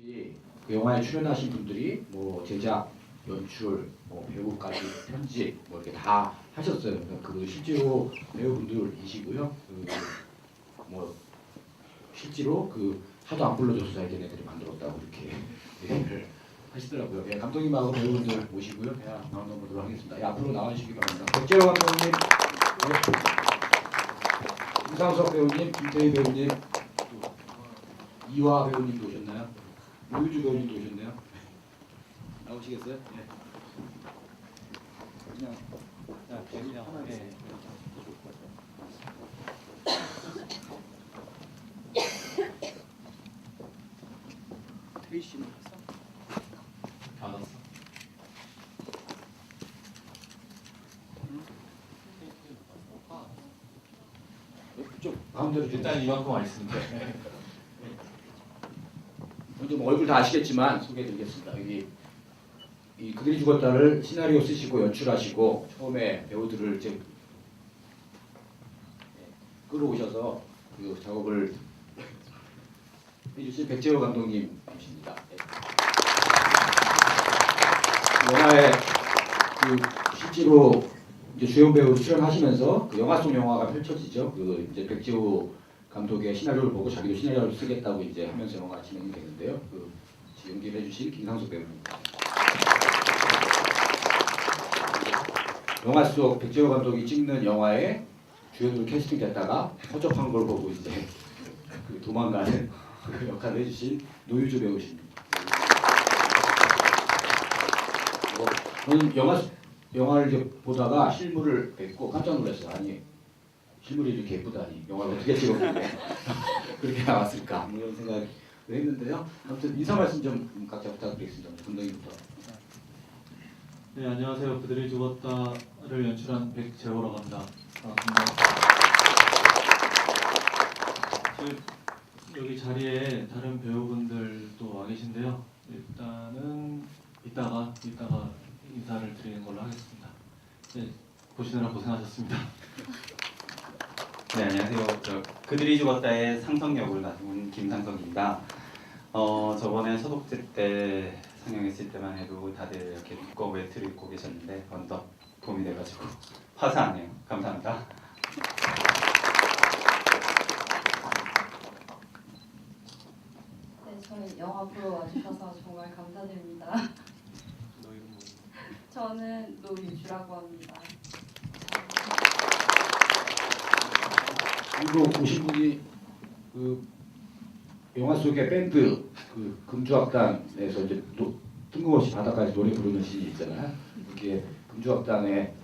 보시다시피 그 영화에 출연하신 분들이 뭐 제작, 연출, 뭐 배우까지 편집 뭐 이렇게 다 하셨어요. 그러니까 그 실제로 배우분들이시고요. 뭐 실제로 하도 안 불러줘서 자기네들이 만들었다고 이렇게 얘기를 하시더라고요. 예, 감독님하고 배우분들 모시고요. 그냥 나눠보도록 하겠습니다. 예, 앞으로 나와주시기 바랍니다. 백재호 감독님, 김상석 배우님, 김태희 배우님, 이화 배우님도 오셨나요? 노유주 배우님도 오셨네요. 나오시겠어요? 예. 그냥 하나 네. 태희 씨는 받았어. 좀 가운데로 좀. 일단 이만큼 와 있습니다. 먼저 뭐 얼굴 다 아시겠지만 소개해드리겠습니다. 여기 이 그들이 죽었다를 시나리오 쓰시고 연출하시고 처음에 배우들을 이제 끌어오셔서 그 작업을 해주신 백재호 감독님이십니다. 영화에 실제로 이제 주연 배우로 출연하시면서 영화 속 영화가 펼쳐지죠. 이제 백재호 감독의 시나리오를 보고 자기도 시나리오를 쓰겠다고 이제 하면서 영화가 진행이 되는데요. 연기를 해주신 김상석 배우입니다. 영화 속 백재호 감독이 찍는 영화에 주연으로 캐스팅됐다가 허접한 걸 보고 이제 도망가는 그 역할을 해주신 노유주 배우십니다. 저는 영화를 이제 보다가 실물을 뵙고 깜짝 놀랐어요. 아니 실물이 이렇게 예쁘다니 영화를 어떻게 찍었길래 그렇게 나왔을까 뭐 이런 생각을 했는데요. 아무튼 인사 말씀 좀 각자 부탁드리겠습니다. 감독님부터. 네, 안녕하세요. 그들이 죽었다를 연출한 백재호라고 합니다. 반갑습니다. 지금 여기 자리에 다른 배우분들도 와 계신데요. 일단은 이따가 인사를 드리는 걸로 하겠습니다. 네, 보시느라 고생하셨습니다. 네, 안녕하세요. 저 그들이 죽었다의 상성 역을 맡은 김상석입니다. 저번에 서독제 때 상영했을 때만 해도 다들 이렇게 두꺼운 외투를 입고 계셨는데 언덕 봄이 돼가지고 화사하네요. 감사합니다. 네, 저희 영화 보러 와주셔서 정말 감사드립니다. 너 이름 뭐? 저는 노유주라고 합니다. 그리고 오신 분이 영화 속의 밴드 금주악단에서 이제 또 뜬금없이 바다까지 노래 부르는 씬이 있잖아요. 그게 금주악단의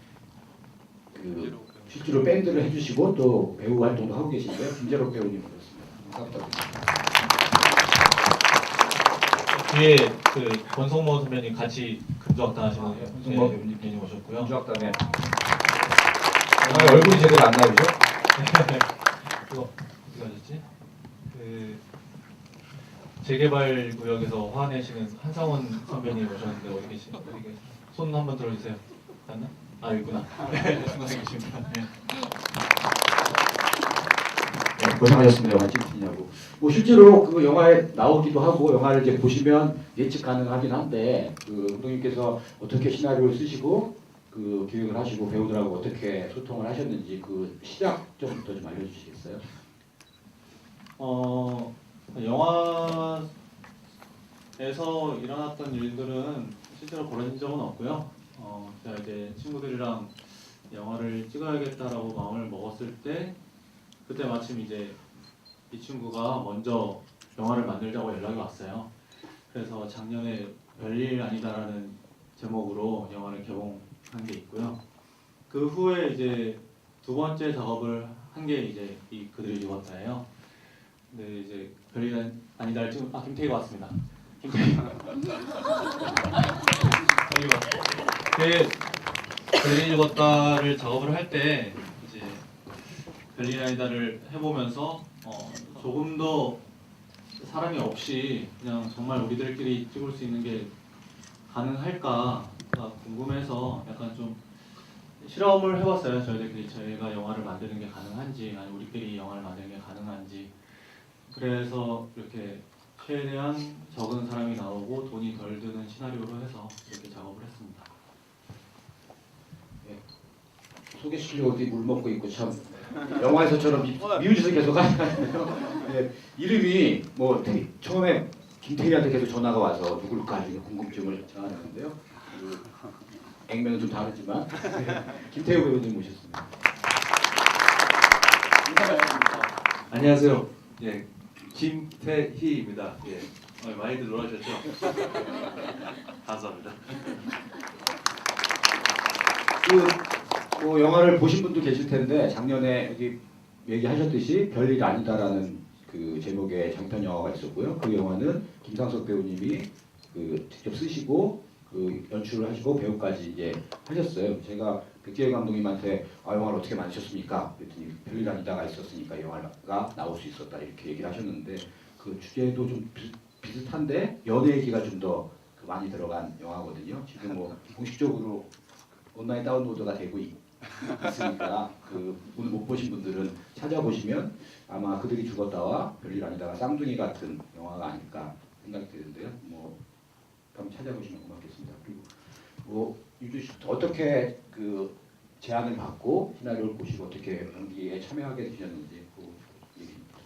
실제로 밴드를 해주시고 또 배우 활동도 하고 계신데요. 김재록 배우님 오셨습니다. 뒤에 권성모 선배님 같이 금주악단 하시는 권성모 배우님 오셨고요. 금주악단에 얼굴이 제대로 안 나오죠? 그거 어디 가셨지? 재개발 구역에서 화내시는 한상원 선배님 오셨는데 어디 계시? 손 한번 들어주세요. 맞나? 아 있구나. 중간에 계십니다. 네. 고생하셨습니다. 영화 찍으시냐고. 뭐 실제로 그 영화에 나오기도 하고 영화를 이제 보시면 예측 가능하긴 한데 감독님께서 어떻게 시나리오를 쓰시고 기획을 하시고 배우들하고 어떻게 소통을 하셨는지 시작부터 좀 알려주시겠어요? 영화에서 일어났던 일들은 실제로 벌어진 적은 없고요. 제가 이제 친구들이랑 영화를 찍어야겠다라고 마음을 먹었을 때 그때 마침 이제 이 친구가 먼저 영화를 만들자고 연락이 왔어요. 그래서 작년에 별일 아니다라는 제목으로 영화를 개봉한 게 있고요. 그 후에 이제 두 번째 작업을 한 게 이제 이 그들이 죽었다예요. 네, 이제 별일 아니다를 지금 김태희가 왔습니다. 김태희가. 별일 죽었다를 작업을 할 때 이제 별일 아니다를 해보면서 조금 더 사람이 없이 그냥 정말 우리들끼리 찍을 수 있는 게 가능할까가 궁금해서 약간 좀 실험을 해봤어요. 저희들끼리 저희가 영화를 만드는 게 가능한지, 아니 우리끼리 영화를 만드는 게 가능한지. 그래서 이렇게 최대한 적은 사람이 나오고 돈이 덜 드는 시나리오로 해서 이렇게 작업을 했습니다. 소개시키려고 어디 물 먹고 있고 참 영화에서처럼 미운 짓을 계속 하시네요. 예, 이름이 뭐 처음에 김태희한테 계속 전화가 와서 누굴까 이렇게 궁금증을 자아냈는데요. 그 액면은 좀 다르지만 김태희 배우님 모셨습니다. 안녕하세요. 예, 김태희입니다. 예, 많이들 놀라셨죠? 감사합니다. 뭐 영화를 보신 분도 계실 텐데 작년에 여기 얘기하셨듯이 별일 아니다라는 그 제목의 장편 영화가 있었고요. 그 영화는 김상석 배우님이 그 직접 쓰시고 그 연출을 하시고 배우까지 이제 하셨어요. 제가 백지혜 감독님한테 영화를 어떻게 만드셨습니까? 그랬더니 별일 아니다가 있었으니까 영화가 나올 수 있었다 이렇게 얘기를 하셨는데 그 주제도 좀 비슷한데 연애 얘기가 좀 더 많이 들어간 영화거든요. 지금 뭐 공식적으로 온라인 다운로드가 되고 있으니까 그 오늘 못 보신 분들은 찾아보시면 아마 그들이 죽었다와 별일 아니다가 쌍둥이 같은 영화가 아닐까 생각이 드는데요. 뭐 한번 찾아보시면 고맙겠습니다. 그리고 뭐 유주 씨 어떻게 그 제안을 받고 시나리오를 보시고 어떻게 연기에 참여하게 되셨는지 그 얘기 부탁드리겠습니다.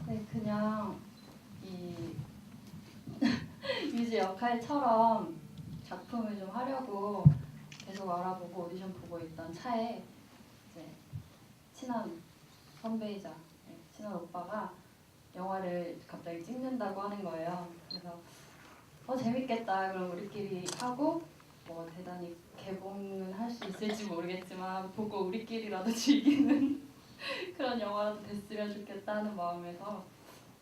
네, 그냥 이 유지 역할처럼 작품을 좀 하려고 계속 알아보고 오디션 보고 있던 차에 이제 친한 선배이자 친한 오빠가 영화를 갑자기 찍는다고 하는 거예요. 그래서 재밌겠다. 그럼 우리끼리 하고 뭐 대단히 개봉은 할 수 있을지 모르겠지만 보고 우리끼리라도 즐기는 그런 영화라도 됐으면 좋겠다 하는 마음에서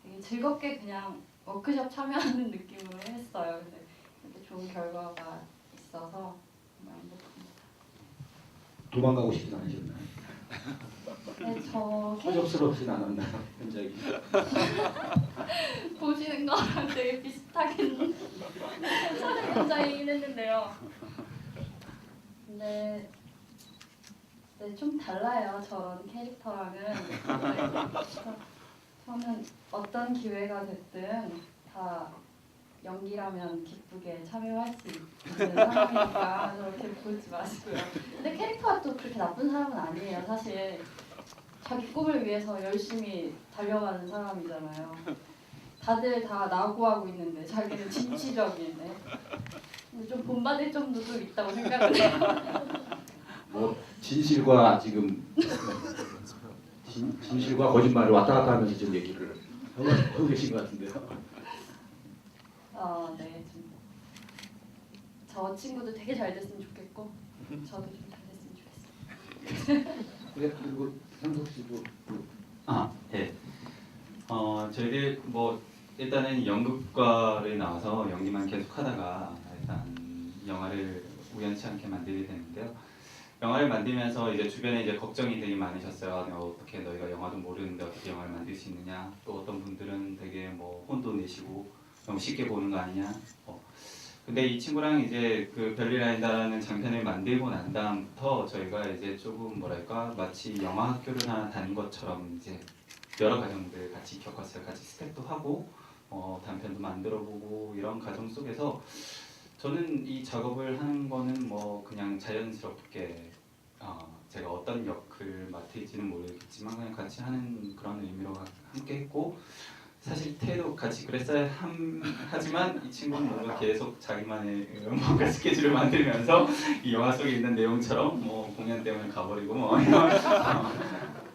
되게 즐겁게 그냥 워크숍 참여하는 느낌으로 했어요. 근데 이렇게 좋은 결과가 있어서 정말 행복합니다. 도망가고 싶진 않으셨나요? 네, 저 허접스럽진 않았나요? 현장이? 보시는 거랑 되게 비슷하긴 촬영 현장이긴 했는데요. 근데 좀 달라요. 저런 캐릭터랑은. 저는 어떤 기회가 됐든 다 연기라면 기쁘게 참여할 수 있는 사람이니까 저렇게 보지 마시고요. 근데 캐릭터가 또 그렇게 나쁜 사람은 아니에요. 사실 자기 꿈을 위해서 열심히 달려가는 사람이잖아요. 다들 다 낙오하고 있는데 자기는 진취적인데 좀 본받을 점도 있다고 생각을 해요. 뭐 진실과 지금 진실과 거짓말을 왔다 갔다 하면서 지금 얘기를 하고 계신 것 같은데요. 네. 저 친구도 되게 잘 됐으면 좋겠고 저도 좀 잘 됐으면 좋겠어요. 그리고 상석 씨도 예. 저희들 뭐 일단은 연극과를 나와서 연기만 계속 하다가 일단 영화를 우연치 않게 만들게 됐는데요. 영화를 만들면서 이제 주변에 이제 걱정이 되게 많으셨어요. 어떻게 너희가 영화도 모르는데 어떻게 영화를 만들 수 있느냐. 또 어떤 분들은 되게 뭐 혼도 내시고 너무 쉽게 보는 거 아니냐. 근데 이 친구랑 이제 그 별일 아니다라는 장편을 만들고 난 다음부터 저희가 이제 조금 뭐랄까 마치 영화 학교를 하나 다닌 것처럼 이제 여러 과정들 같이 겪었어요. 같이 스텝도 하고 단편도 만들어보고 이런 과정 속에서 저는 이 작업을 하는 거는 뭐 그냥 자연스럽게 제가 어떤 역을 맡을지는 모르겠지만 그냥 같이 하는 그런 의미로 함께 했고 사실 태도 같이 그랬어야 하지만 이 친구는 뭔가 계속 자기만의 뭔가 스케줄을 만들면서 이 영화 속에 있는 내용처럼 뭐 공연 때문에 가버리고 뭐 이런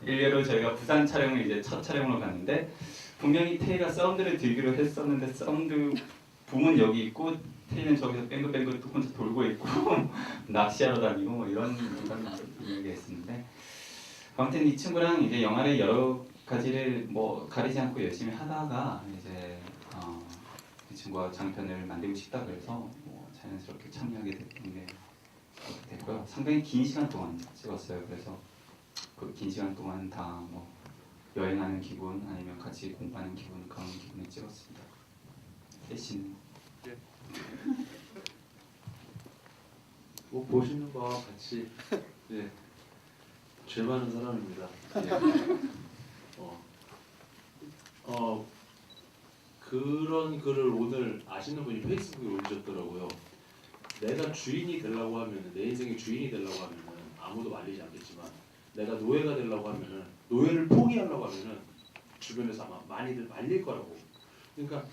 일례로 저희가 부산 촬영을 이제 첫 촬영으로 갔는데 분명히 태희가 사운드를 들기로 했었는데 사운드 붐은 여기 있고 태희는 저기서 뱅글뱅글 또 혼자 돌고 있고 낚시하러 다니고 뭐 이런 얘기가 있었는데 아무튼 이 친구랑 이제 영화를 여러 가지를 뭐 가리지 않고 열심히 하다가 이제 이 친구가 장편을 만들고 싶다 그래서 뭐 자연스럽게 참여하게 됐던 게 됐고요. 상당히 긴 시간 동안 찍었어요. 그래서 그 긴 시간 동안 다 뭐 여행하는 기분 아니면 같이 공부하는 기분 그런 기분을 찍었습니다. 대신 뭐 보시는 바와 같이 예, 죄 많은 사람입니다. 예. 그런 글을 오늘 아시는 분이 페이스북에 올리셨더라고요. 내가 주인이 되려고 하면 내 인생의 주인이 되려고 하면 아무도 말리지 않겠지만 내가 노예가 되려고 하면은 노예를 포기하려고 하면은 주변에서 아마 많이들 말릴 거라고. 그러니까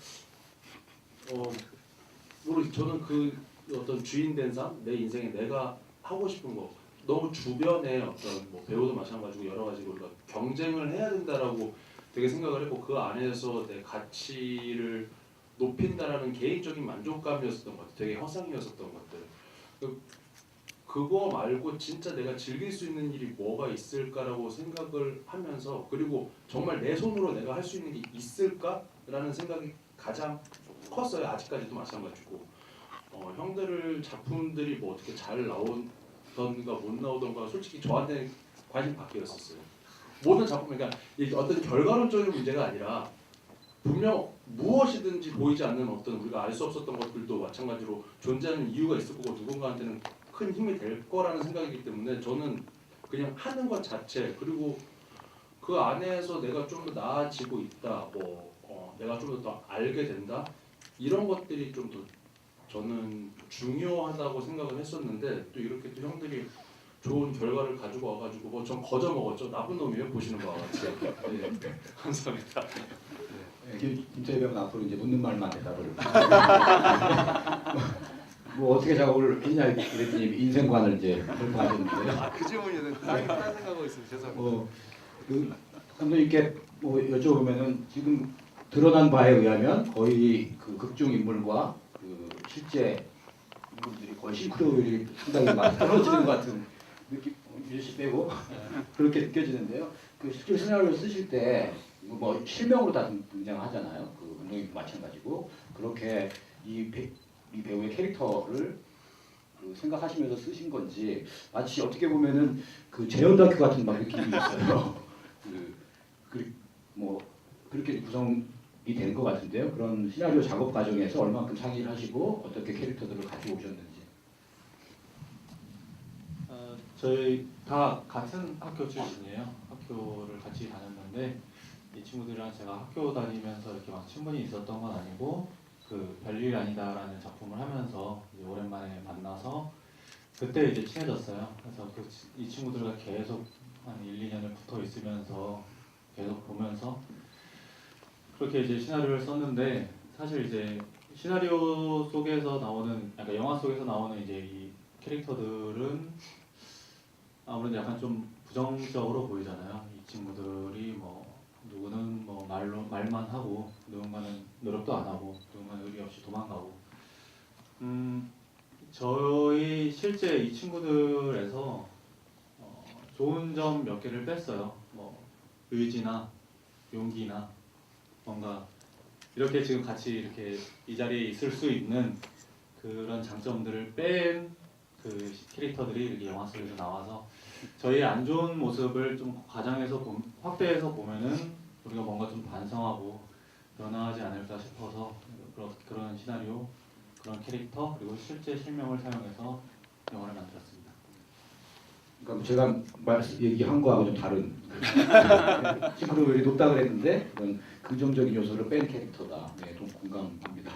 모르 저는 그 어떤 주인 된 삶, 내 인생에 내가 하고 싶은 거 너무 주변에 어떤 뭐 배우도 마찬가지고 여러 가지로 우리가 경쟁을 해야 된다라고 되게 생각을 했고 그 안에서 내 가치를 높인다라는 개인적인 만족감이었었던 것 같아요. 되게 허상이었었던 것들. 그거 말고 진짜 내가 즐길 수 있는 일이 뭐가 있을까라고 생각을 하면서 그리고 정말 내 손으로 내가 할 수 있는 게 있을까라는 생각이 가장 컸어요. 아직까지도 마찬가지고 형들 작품들이 뭐 어떻게 잘 나오던가 못 나오던가 솔직히 저한테는 관심 밖이었었어요. 모든 작품 그러니까 이게 어떤 결과론적인 문제가 아니라 분명 무엇이든지 보이지 않는 어떤 우리가 알 수 없었던 것들도 마찬가지로 존재하는 이유가 있을 거고 누군가한테는 큰 힘이 될 거라는 생각이기 때문에 저는 그냥 하는 것 자체 그리고 그 안에서 내가 좀 더 나아지고 있다 내가 좀 더 알게 된다 이런 것들이 좀 더 저는 중요하다고 생각을 했었는데 또 이렇게 또 형들이 좋은 결과를 가지고 와가지고 뭐 전 거저 먹었죠. 나쁜 놈이에요 보시는 바와 같이. 네. 감사합니다. 김태희 배우는 앞으로 이제 묻는 말만 대답을. 뭐 어떻게 작업을 했냐 그랬더니 인생관을 이제 설명하셨는데요. 그 질문이 딴 생각하고 있으면 죄송합니다. 그 감독님께 뭐 여쭤보면은 지금 드러난 바에 의하면 거의 그 극중 인물과 그 실제 인물들이 거의 싱크로율이 상당히 많이 떨어지는 것 같은 느낌, 유재 씨 빼고 그렇게 느껴지는데요. 그 실제 시나리오 쓰실 때 뭐 실명으로 다 등장하잖아요. 그 감독님도 마찬가지고 그렇게 이 배우의 캐릭터를 그 생각하시면서 쓰신 건지 마치 어떻게 보면은 그 재현 다큐 같은 막 느낌이 있어요. 뭐 그렇게 구성이 된 것 같은데요. 그런 시나리오 작업 과정에서 얼마큼 상의를 하시고 어떻게 캐릭터들을 가지고 오셨는지. 저희 다 같은 학교 출신이에요. 학교를 같이 다녔는데 이 친구들이랑 제가 학교 다니면서 이렇게 막 친분이 있었던 건 아니고 그 별일 아니다라는 작품을 하면서 이제 오랜만에 만나서 그때 이제 친해졌어요. 그래서 이 친구들과 계속 한 1, 2년을 붙어 있으면서 계속 보면서 그렇게 이제 시나리오를 썼는데 사실 이제 시나리오 속에서 나오는 약간 영화 속에서 나오는 이제 이 캐릭터들은 아무래도 약간 좀 부정적으로 보이잖아요. 이 친구들이 뭐 누구는 뭐 말만 하고 누군가는 노력도 안 하고 누군가는 의리 없이 도망가고 저희 실제 이 친구들에서 좋은 점 몇 개를 뺐어요. 뭐 의지나 용기나 뭔가 이렇게 지금 같이 이렇게 이 자리에 있을 수 있는 그런 장점들을 뺀 그 캐릭터들이 이렇게 영화 속에서 나와서 저희의 안 좋은 모습을 좀 과장해서 확대해서 보면은 우리가 뭔가 좀 반성하고 변화하지 않을까 싶어서 그런 시나리오, 그런 캐릭터 그리고 실제 실명을 사용해서 영화를 만들었습니다. 그러니까 제가 얘기한 거하고 좀 다른 싱크로율이 높다 그랬는데 그런 긍정적인 요소를 뺀 캐릭터다. 네, 좀 공감합니다.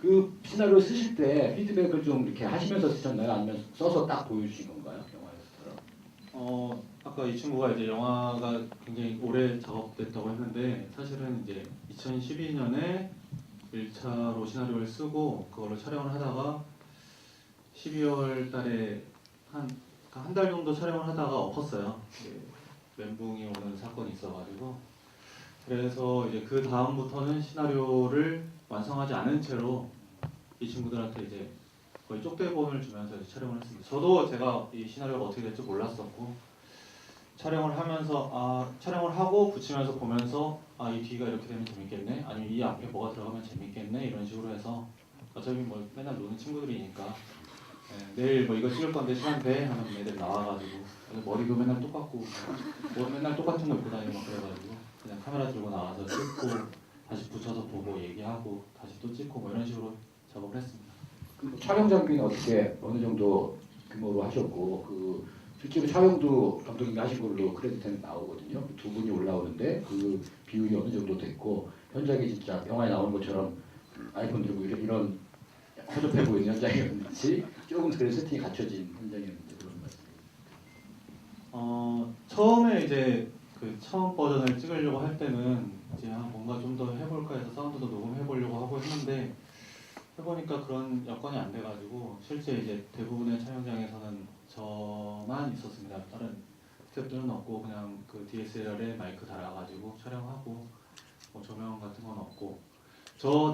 그 시나리오 쓰실 때 피드백을 좀 이렇게 하시면서 쓰셨나요? 아니면 써서 딱 보여주신 건가요? 영화에서? 아까 이 친구가 이제 영화가 굉장히 오래 작업됐다고 했는데 사실은 이제 2012년에 1차로 시나리오를 쓰고 그걸로 촬영을 하다가 12월 달에 한 달 정도 촬영을 하다가 엎었어요. 멘붕이 오는 사건이 있어가지고 그래서 이제 그 다음부터는 시나리오를 완성하지 않은 채로 이 친구들한테 이제 거의 쪽대본을 주면서 이제 촬영을 했습니다. 저도 제가 이 시나리오가 어떻게 될지 몰랐었고 촬영을 하면서 촬영을 하고 붙이면서 보면서 이 뒤가 이렇게 되면 재밌겠네 아니면 이 앞에 뭐가 들어가면 재밌겠네 이런 식으로 해서 어차피 뭐 맨날 노는 친구들이니까 내일 뭐 이거 찍을 건데 시간 돼? 하면 애들 나와가지고 머리도 맨날 똑같고 뭐 맨날 똑같은 거 입고 다니고 막 그래가지고 그냥 카메라 들고 나와서 찍고 다시 붙여서 보고 얘기하고 다시 또 찍고 뭐 이런 식으로 작업을 했습니다. 그 촬영 장비는 어떻게 어느 정도 규모로 하셨고 그 실제로 촬영도 감독님이 하신 걸로 크레딧에는 나오거든요. 두 분이 올라오는데 그 비율이 어느 정도 됐고 현장에 진짜 영화에 나오는 것처럼 아이폰 들고 이런 허접해 보이는 현장이었는지 조금 그런 세팅이 갖춰진 현장이었는지 그런 말씀입니다. 처음에 이제 그 처음 버전을 찍으려고 할 때는 이제 뭔가 좀 더 해볼까 해서 사운드도 녹음해보려고 하고 했는데 해보니까 그런 여건이 안 돼가지고 실제 이제 대부분의 촬영장에서는 저만 있었습니다. 다른 스태프들은 없고 그냥 그 DSLR에 마이크 달아가지고 촬영하고 뭐 조명 같은 건 없고 저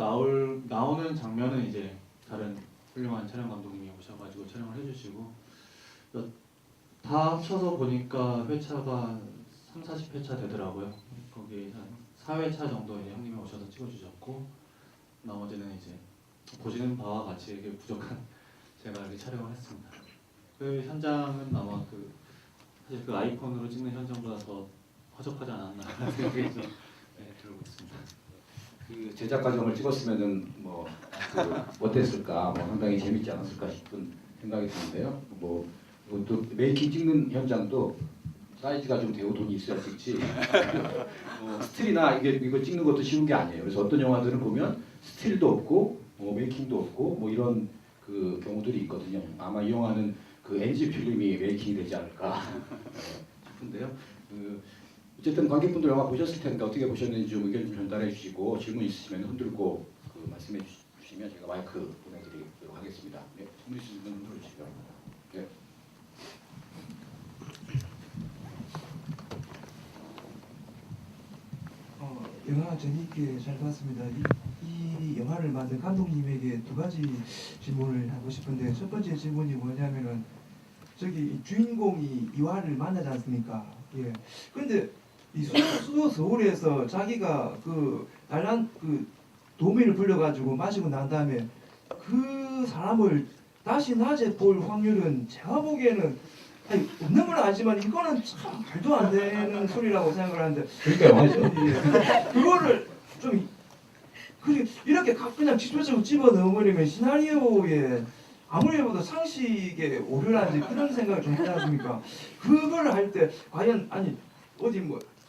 나오는 장면은 이제 다른 훌륭한 촬영 감독님이 오셔가지고 촬영을 해주시고 다 합쳐서 보니까 회차가 3, 40회차 되더라고요. 거기 한 4회차 정도 이제 형님이 오셔서 찍어주셨고 나머지는 이제 보시는 바와 같이 이게 부족한 제가 이렇게 촬영을 했습니다. 그 현장은 아마 사실 그 아이폰으로 찍는 현장보다 더 허접하지 않았나 생각이 좀 들고 있습니다. 그 제작 과정을 찍었으면은 어땠을까, 상당히 재밌지 않았을까 싶은 생각이 드는데요. 또 메이킹 찍는 현장도 사이즈가 좀 되고 돈이 있어야 찍지. 스틸이나 이거 찍는 것도 쉬운 게 아니에요. 그래서 어떤 영화들은 보면 스틸도 없고 메이킹도 없고 이런 그 경우들이 있거든요. 아마 이 영화는 그 NG 필름이 메이킹이 되지 않을까 싶은데요. 어쨌든 관객분들 영화 보셨을 텐데 어떻게 보셨는지 좀 의견 좀 전달해 주시고 질문 있으시면 흔들고 말씀해 주시면 제가 마이크 보내드리도록 하겠습니다. 네, 질문 있으시면 흔들어 주시죠. 네. 영화 재미있게 잘 봤습니다. 이 영화를 만든 감독님에게 두 가지 질문을 하고 싶은데 첫 번째 질문이 뭐냐면은 저기 주인공이 이화를 만나지 않습니까? 예. 근데 이 수도 서울에서 자기가 그 도미를 불려가지고 마시고 난 다음에 그 사람을 다시 낮에 볼 확률은 제가 보기에는 없는 건 알지만 이거는 참 말도 안 되는 소리라고 생각을 하는데 그러니까 영화죠. 예. 그거를 좀 이렇게 그냥 직접적으로 집어 넣어버리면 시나리오에 아무리 해도 상식에 오류라든지 그런 생각을 좀 하지 않습니까? 그걸 할 때 과연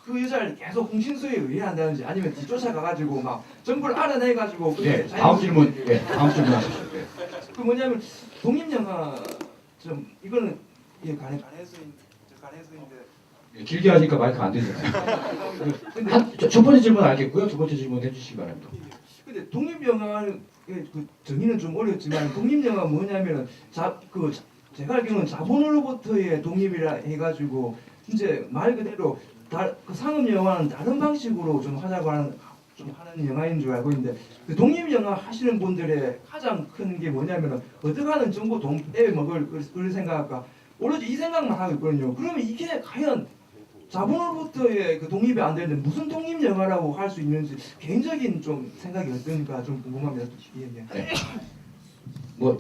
그 여자를 계속 홍신수에 의뢰한다든지 아니면 뒤쫓아가가지고 막 정보를 알아내가지고 네, 다음 질문. 네, 다음 질문 하시죠. 네. 그 뭐냐면 독립영화 좀 이거는 가해수인데 네, 길게 하니까 마이크 안 되잖아요. 첫 번째 질문 알겠고요. 두 번째 질문 해주시기 바랍니다. 근데 독립영화의 그 정의는 좀 어렵지만 독립영화 뭐냐면은 제가 알기로는 자본으로부터의 독립이라 해가지고 이제 말 그대로 그 상업 영화는 다른 방식으로 좀 하자고 하는 영화인 줄 알고 있는데 그 독립 영화 하시는 분들의 가장 큰 게 뭐냐면은 어떻게하는 정보 떼 먹을 그런 생각과 오로지 이 생각만 하고 있거든요. 그러면 이게 과연 자본으로부터의 그 독립이 안 되는데 무슨 독립 영화라고 할 수 있는지 개인적인 좀 생각이 어떤가 좀 궁금합니다. 예. 네.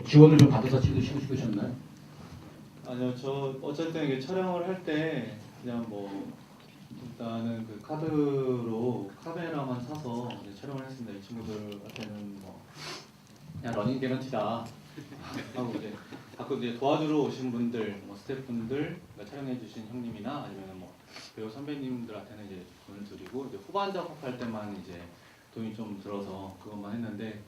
지원을 좀 받아서 찍으셨나요? 아니요, 저 어쨌든 이게 촬영을 할 때 그냥 일단은 그 카드로 카메라만 사서 이제 촬영을 했습니다. 이 친구들한테는 그냥 러닝 개런티다 하고 이제 가끔 이제 도와주러 오신 분들, 스태프분들, 촬영해주신 형님이나 아니면 배우 선배님들한테는 이제 돈을 드리고 이제 후반 작업할 때만 이제 돈이 좀 들어서 그것만 했는데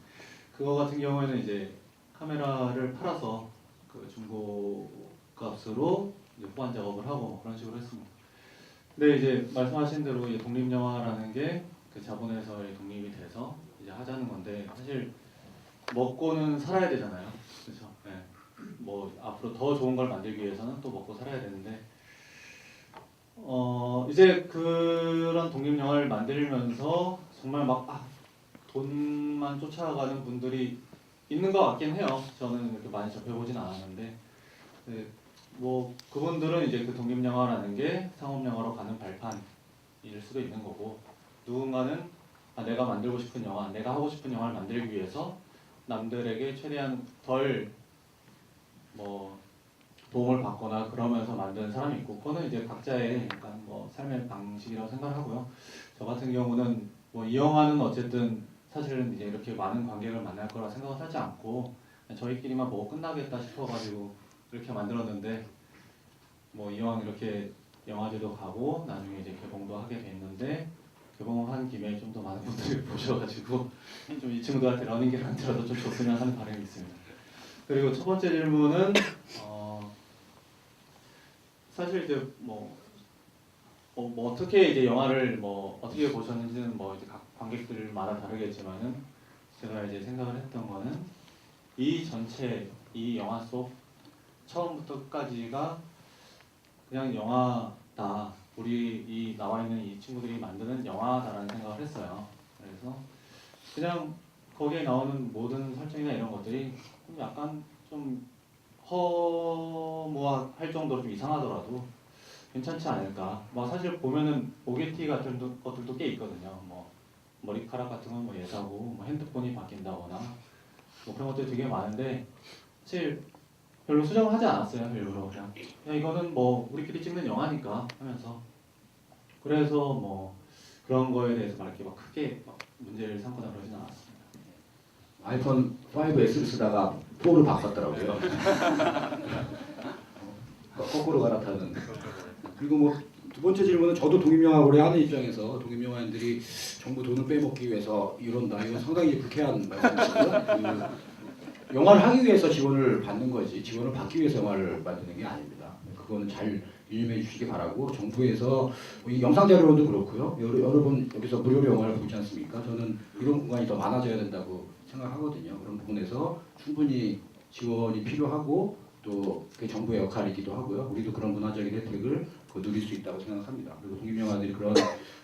그거 같은 경우에는 이제 카메라를 팔아서 그 중고 값으로 이제 후반 작업을 하고 그런 식으로 했습니다. 근데 이제 말씀하신 대로 이 독립 영화라는 게 그 자본에서 독립이 돼서 이제 하자는 건데 사실 먹고는 살아야 되잖아요. 그렇죠? 네. 앞으로 더 좋은 걸 만들기 위해서는 또 먹고 살아야 되는데 이제 그런 독립 영화를 만들면서 정말 돈만 쫓아가는 분들이 있는 것 같긴 해요. 저는 이렇게 많이 접해보진 않았는데 네, 그분들은 이제 그 독립 영화라는 게 상업 영화로 가는 발판일 수도 있는 거고 누군가는 내가 만들고 싶은 영화, 내가 하고 싶은 영화를 만들기 위해서 남들에게 최대한 덜 도움을 받거나 그러면서 만드는 사람이 있고 그거는 이제 각자의 약간 삶의 방식이라고 생각하고요. 저 같은 경우는 이 영화는 어쨌든 사실은 이제 이렇게 많은 관객을 만날 거라 생각을 하지 않고 저희끼리만 보고 끝나겠다 싶어가지고 이렇게 만들었는데 이왕 이렇게 영화제도 가고 나중에 이제 개봉도 하게 됐는데 개봉한 김에 좀 더 많은 분들이 보셔가지고 좀 이 친구들한테 러닝기라도 좀 줬으면 하는 바람이 있습니다. 그리고 첫 번째 질문은 사실 이제 뭐 어떻게 이제 영화를 뭐 어떻게 보셨는지는 뭐 이제 각 관객들마다 다르겠지만은 제가 이제 생각을 했던 거는 이 전체 이 영화 속 처음부터 끝까지가 그냥 영화다. 우리 이 나와 있는 이 친구들이 만드는 영화다라는 생각을 했어요. 그래서 그냥 거기에 나오는 모든 설정이나 이런 것들이 약간 좀 허무할 정도로 좀 이상하더라도 괜찮지 않을까. 뭐 사실 보면은 오게티 같은 것들도 꽤 있거든요. 뭐 머리카락 같은 건 뭐 예사고, 뭐 핸드폰이 바뀐다거나 뭐 그런 것들이 되게 많은데 사실 별로 수정을 하지 않았어요. 일부러 그냥 이거는 뭐 우리끼리 찍는 영화니까 하면서 그래서 뭐 그런 거에 대해서 막 이렇게 막 크게 막 문제를 삼거나 그러진 않았습니다. 아이폰 5S를 쓰다가 4로 바꿨더라고요. 거꾸로 갈아타는. 그리고 뭐 두 번째 질문은 저도 독립영화를 하는 입장에서 독립영화인들이 정부 돈을 빼먹기 위해서 이런다. 이건 상당히 불쾌한 말씀이시고요. 영화를 하기 위해서 지원을 받는 거지 지원을 받기 위해서 영화를 만드는 게 아닙니다. 그거는 잘 유념해 주시기 바라고 정부에서 이 영상자료원도 그렇고요. 여러 번 여기서 무료로 영화를 보지 않습니까? 저는 이런 공간이 더 많아져야 된다고 생각하거든요. 그런 부분에서 충분히 지원이 필요하고 또 그게 정부의 역할이기도 하고요. 우리도 그런 문화적인 혜택을 누릴 수 있다고 생각합니다. 그리고 독립영화들이 그런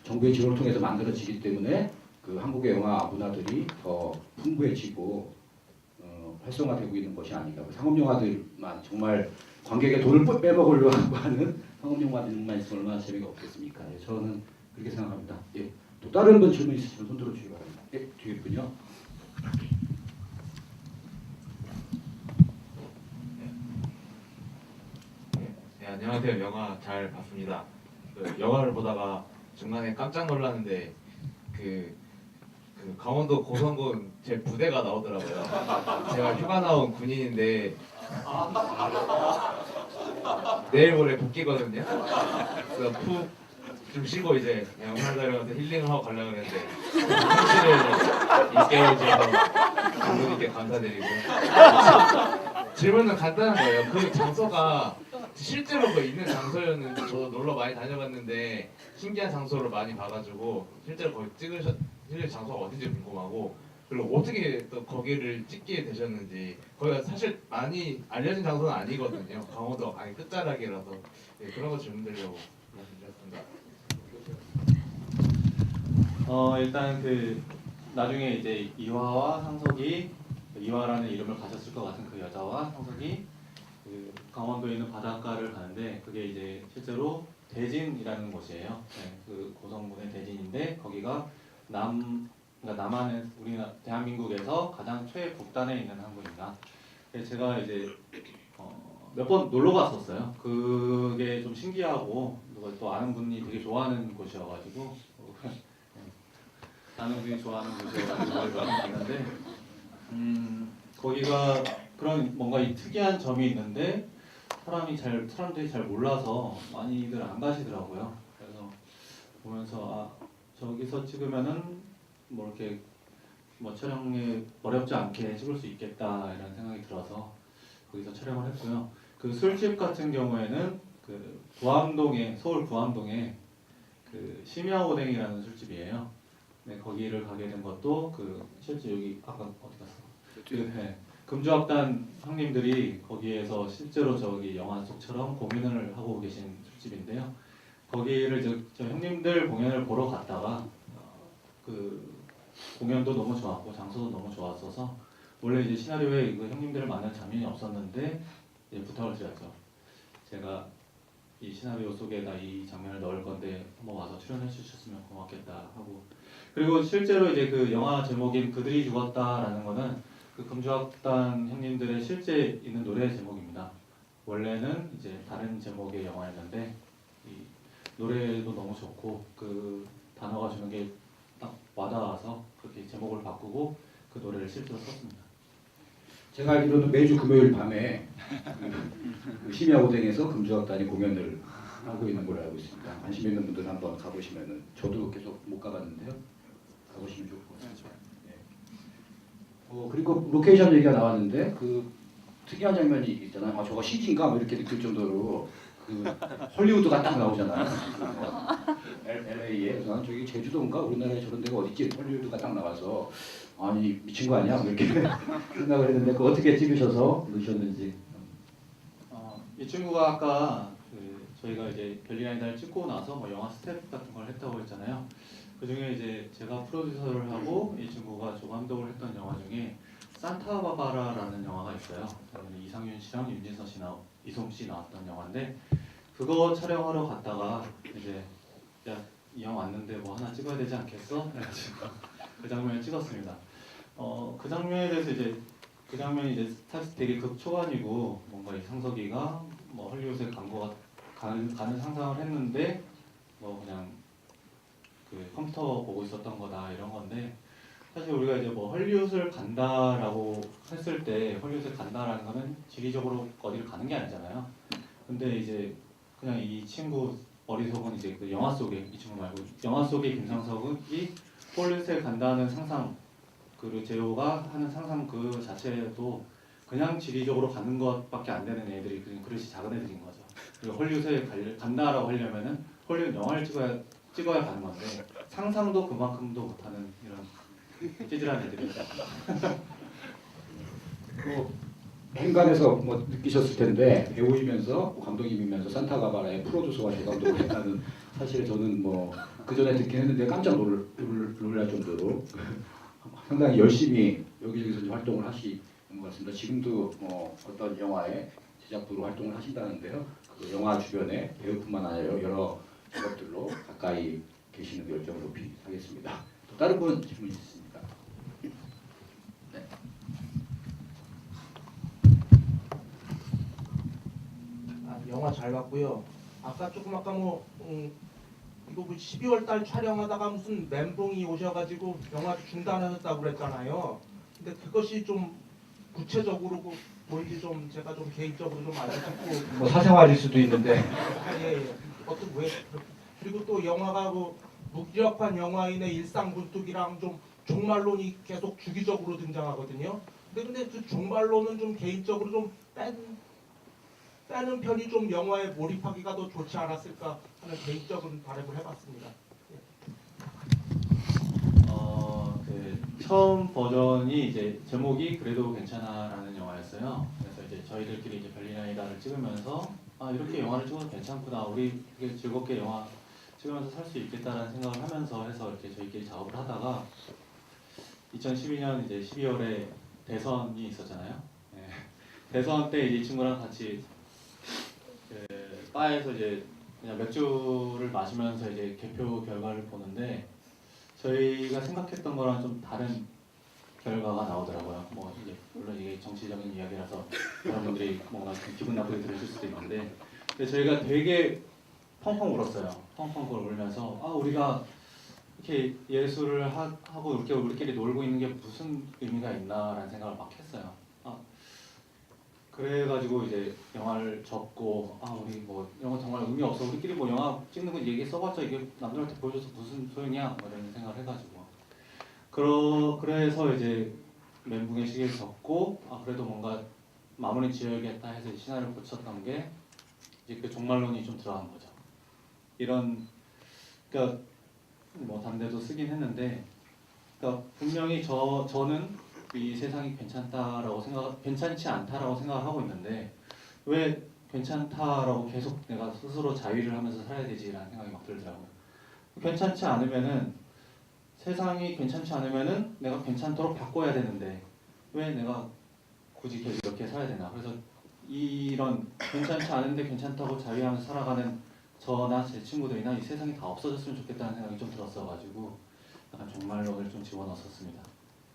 정부의 지원을 통해서 만들어지기 때문에 그 한국의 영화 문화들이 더 풍부해지고 활성화되고 있는 것이 아닌가. 상업영화들만 정말 관객의 돈을 빼먹으려고 하는 상업영화들만 있으면 얼마나 재미가 없겠습니까? 예, 저는 그렇게 생각합니다. 예, 또 다른 분 질문 있으시면 손 들어주시기 바랍니다. 예, 뒤에 분요. 네, 안녕하세요. 영화 잘 봤습니다. 그 영화를 보다가 중간에 깜짝 놀랐는데 그 강원도 고성군 제 부대가 나오더라고요. 제가 휴가 나온 군인인데 내일 모레 복귀거든요. 그래서 푹 좀 쉬고 이제 영화 자료한테 힐링을 하고 가려고 했는데 현실을 일깨워 주셔서 감독님께 감사드리고 질문은 간단한 거예요. 그 장소가 실제로 그 있는 장소였는지 저도 놀러 많이 다녀봤는데 신기한 장소를 많이 봐가지고 실제로 거기 찍으실 장소가 어딘지 궁금하고 그리고 어떻게 또 거기를 찍게 되셨는지 거기가 사실 많이 알려진 장소는 아니거든요. 강원도 아예 끝자락이라서 네, 그런 거 질문드리려고 말씀드렸습니다. 일단 그 나중에 이제 이화와 상석이 이화라는 이름을 가졌을 것 같은 그 여자와 상석이 그 강원도에 있는 바닷가를 가는데 그게 이제 실제로 대진이라는 곳이에요. 네, 그 고성군의 대진인데 거기가 그러니까 남한에 우리나라 대한민국에서 가장 최북단에 있는 항구입니다. 제가 이제 몇 번 놀러 갔었어요. 그게 좀 신기하고 또 아는 분이 되게 좋아하는 곳이어가지고 아는 분이 좋아하는 곳이어가지고 갔는데 거기가 그런 뭔가 이 특이한 점이 있는데 사람들이 잘 몰라서 많이들 안 가시더라고요. 그래서 보면서 저기서 찍으면은 뭐 이렇게 뭐 촬영에 어렵지 않게 찍을 수 있겠다 이런 생각이 들어서 거기서 촬영을 했고요. 그 술집 같은 경우에는 그 서울 부암동에 그 심야오뎅이라는 술집이에요. 네, 거기를 가게 된 것도 그 실제 여기 아까 어디 갔어? 금주악단 형님들이 거기에서 실제로 저기 영화 속처럼 공연을 하고 계신 술집인데요. 거기를 저 형님들 공연을 보러 갔다가 그 공연도 너무 좋았고 장소도 너무 좋았어서 원래 이제 시나리오에 그 형님들을 만날 장면이 없었는데 이제 부탁을 드렸죠. 제가 이 시나리오 속에다 이 장면을 넣을 건데 한번 와서 출연해 주셨으면 고맙겠다 하고 그리고 실제로 이제 그 영화 제목인 그들이 죽었다라는 거는 그 금주악단 형님들의 실제 있는 노래 제목입니다. 원래는 이제 다른 제목의 영화였는데 이 노래도 너무 좋고 그 단어가 주는 게 딱 와닿아서 그렇게 제목을 바꾸고 그 노래를 실제로 썼습니다. 제가 알기로는 매주 금요일 밤에 그 심야오뎅에서 금주악단이 공연을 하고 있는 걸로 알고 있습니다. 관심 있는 분들은 한번 가보시면은 저도 계속 못 가봤는데요. 가보시면 좋을 것 같습니다. 그리고 로케이션 얘기가 나왔는데 그 특이한 장면이 있잖아요. 아 저거 CG인가 뭐 이렇게 느낄 정도로 그 헐리우드가 딱 나오잖아요. LA에 그래서 저기 제주도인가 우리나라에 저런 데가 어딨지 헐리우드가 딱 나와서 아니 미친 거 아니야 뭐 이렇게 생각을 했는데 그 어떻게 찍으셔서 넣으셨는지. 이 친구가 아까 저희가 이제 별리나이다를 찍고 나서 뭐 영화 스텝 같은 걸 했다고 했잖아요. 그 중에 이제 제가 프로듀서를 하고 이 친구가 조감독을 했던 영화 중에 산타바바라라는 영화가 있어요. 이상윤 씨랑 윤진서 씨 이솜 씨 나왔던 영화인데 그거 촬영하러 갔다가 이제 야 이 영화 왔는데 뭐 하나 찍어야 되지 않겠어? 그래가지고 그 장면을 찍었습니다. 그 장면에 대해서 이제 그 장면이 이제 사실 되게 극초반이고 뭔가 이 상석이가 뭐 헐리우드의 광고가 가는 상상을 했는데 뭐 그냥 그 컴퓨터 보고 있었던 거다 이런 건데 사실 우리가 이제 뭐 헐리우드를 간다라고 했을 때 헐리우드를 간다라는 거는 지리적으로 어디를 가는 게 아니잖아요. 근데 이제 그냥 이 친구 머릿속은 이제 그 영화 속에 이 친구 말고 영화 속의 김상석이 헐리우드에 간다는 상상 그리고 제호가 하는 상상 그 자체도 그냥 지리적으로 가는 것밖에 안 되는 애들이 그냥 그릇이 작은 애들인 거죠. 그리고 헐리우드에 간다라고 하려면은 헐리우드 영화를 찍어야 가는 건데 상상도 그만큼도 못하는 이런 찌질한 애들이죠. 행간에서 뭐 느끼셨을 텐데 배우이면서 감독님이면서 산타바바라의 프로듀서와 조감독을 했다는 사실 저는 뭐 그 전에 듣긴 했는데 깜짝 놀랄 정도로 상당히 열심히 여기저기서 이제 활동을 하시는 것 같습니다. 지금도 뭐 어떤 영화의 제작부로 활동을 하신다는데요. 그 영화 주변에 배우뿐만 아니라 여러 직업들로 가까이 계시는 열정을 높이 하겠습니다. 또 다른 분 질문 있으십니까? 네. 영화 잘 봤고요. 아까 조금 아까 이거 12월 달 촬영하다가 무슨 멘붕이 오셔가지고 영화 중단하셨다고 그랬잖아요. 근데 그것이 좀 구체적으로 뭔지 좀 제가 좀 개인적으로 좀 알고 뭐 사생활일 수도 있는데. 예. 어떤 왜 그리고 또 영화가 무기력한 영화인의 일상 굴뚝이랑 좀 종말론이 계속 주기적으로 등장하거든요. 근데 그 종말론은 좀 개인적으로 좀 빼는 편이 좀 영화에 몰입하기가 더 좋지 않았을까 하는 개인적인 바람을 해봤습니다. 그 처음 버전이 이제 제목이 그래도 괜찮아라는 영화였어요. 그래서 이제 저희들끼리 이제 별리나이다를 찍으면서 아 이렇게 영화를 찍어도 괜찮구나, 우리 이렇게 즐겁게 영화 찍으면서 살 수 있겠다라는 생각을 하면서 해서 이렇게 저희끼리 작업을 하다가 2012년 이제 12월에 대선이 있었잖아요. 네. 대선 때 이제 이 친구랑 같이 바에서 이제 그냥 맥주를 마시면서 이제 개표 결과를 보는데 저희가 생각했던 거랑 좀 다른 결과가 나오더라고요. 뭐 이제 물론 이게 정치적인 이야기라서 여러분들이 뭔가 기분 나쁘게 들으실 수도 있는데 근데 저희가 되게 펑펑 울었어요. 펑펑 울면서 아 우리가 이렇게 예술을 하고 이렇게 우리끼리 놀고 있는 게 무슨 의미가 있나라는 생각을 막 했어요. 그래가지고 이제 영화를 접고 아 우리 뭐 이런 거 정말 의미 없어, 우리끼리 뭐 영화 찍는 거 얘기 써봤자 이게 남들한테 보여줘서 무슨 소용이야 뭐 이런 생각을 해가지고 그래서 이제 멘붕의 시기를 접고 아 그래도 뭔가 마무리 지어야겠다 해서 시나리오를 고쳤던 게 이제 그 종말론이 좀 들어간 거죠. 이런 그러니까 뭐 담대도 쓰긴 했는데 그러니까 분명히 저는 이 세상이 괜찮지 않다라고 생각을 하고 있는데 왜 괜찮다라고 계속 내가 스스로 자위를 하면서 살아야 되지라는 생각이 막 들더라고요. 괜찮지 않으면은 세상이 괜찮지 않으면은 내가 괜찮도록 바꿔야 되는데 왜 내가 굳이 계속 이렇게 살아야 되나? 그래서 이런 괜찮지 않은데 괜찮다고 자위하면서 살아가는 저나 제 친구들이나 이 세상이 다 없어졌으면 좋겠다는 생각이 좀 들었어가지고 약간 종말론을 좀 집어넣었습니다.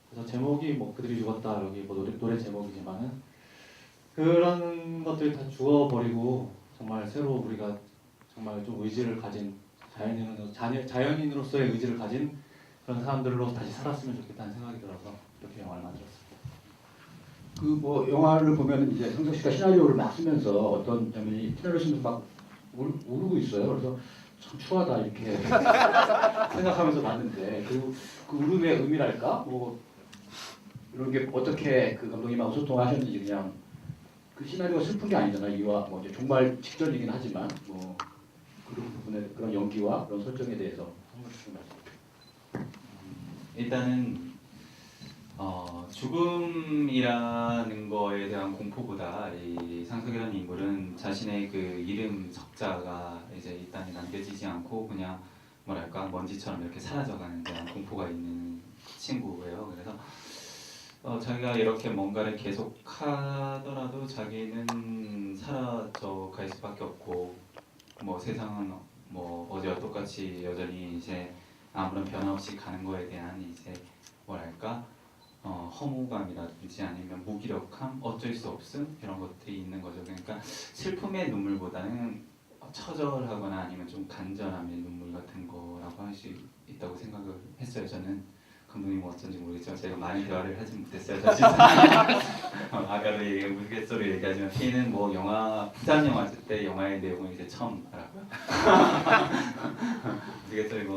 그래서 제목이 뭐 그들이 죽었다 여기 뭐 노래 제목이지만은 그런 것들이 다 죽어버리고 정말 새로 우리가 정말 좀 의지를 가진 자연인으로서의 의지를 가진 그런 사람들로 다시 살았으면 좋겠다는 생각이 들어서 이렇게 영화를 만들었습니다. 그 뭐 영화를 보면 이제 성석 씨가 시나리오를 막 쓰면서 어떤 장면이 시나리오 쓰면서 막 울고 있어요. 그래서 참 추하다 이렇게 생각하면서 봤는데 그 울음의 의미랄까 뭐 이런 게 어떻게 그 감독님하고 소통하셨는지 그냥 그 시나리오가 슬픈 게 아니잖아요. 이와 뭐 이제 정말 직전이긴 하지만 뭐 그런 부분에 그런 연기와 그런 설정에 대해서 한 말씀 말씀. 일단은 죽음이라는 거에 대한 공포보다 이 상석이라는 인물은 자신의 그 이름 석자가 이제 이 땅에 남겨지지 않고 그냥 뭐랄까 먼지처럼 이렇게 사라져가는 데한 공포가 있는 친구예요. 그래서 자기가 이렇게 뭔가를 계속 하더라도 자기는 사라져 갈 수밖에 없고 뭐 세상은 뭐 어제와 똑같이 여전히 이제 아무런 변화 없이 가는 거에 대한 이제 뭐랄까 허무감이라든지 아니면 무기력함, 어쩔 수 없음 이런 것들이 있는 거죠. 그러니까 슬픔의 눈물보다는 처절하거나 아니면 좀 간절함의 눈물 같은 거라고 할 수 있다고 생각을 했어요. 저는 감독님 어쩐지 모르겠지만 제가 많이 대화를 하지 못했어요. 사실 아까도 우스갯소리 얘기하지만 피는 뭐 영화 부산 영화 쓸 때 영화의 내용을 이제 처음 알아고요. 우스갯소리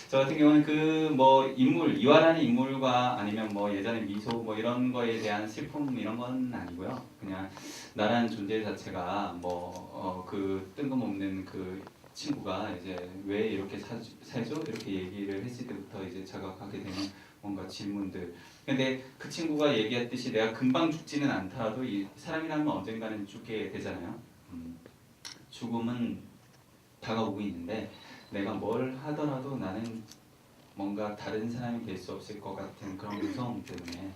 저 같은 경우는 그 뭐 인물 이화라는 인물과 아니면 뭐 예전의 미소 뭐 이런 거에 대한 슬픔 이런 건 아니고요. 그냥 나라는 존재 자체가 그 뜬금없는 그 친구가 이제 왜 이렇게 살죠? 이렇게 얘기를 했을 때부터 이제 자각하게 되는 뭔가 질문들. 근데 그 친구가 얘기했듯이 내가 금방 죽지는 않더라도 이 사람이라면 언젠가는 죽게 되잖아요. 죽음은 다가오고 있는데 내가 뭘 하더라도 나는 뭔가 다른 사람이 될 수 없을 것 같은 그런 무서움 때문에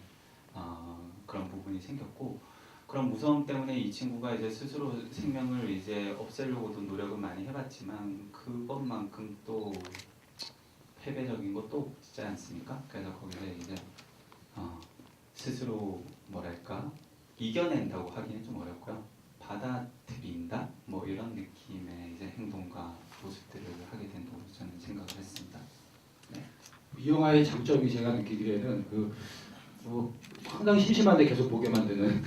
그런 부분이 생겼고 그런 무서움 때문에 이 친구가 이제 스스로 생명을 이제 없애려고도 노력을 많이 해봤지만 그것만큼 또 패배적인 것도 없지 않습니까? 그래서 거기서 이제 스스로 뭐랄까 이겨낸다고 하기는 좀 어렵고요. 받아들인다 뭐 이런 느낌의 이제 행동과 모습들을 하게 된다고 저는 생각을 했습니다. 네. 이 영화의 장점이 제가 느끼기에는 상당히 심심한데 계속 보게 만드는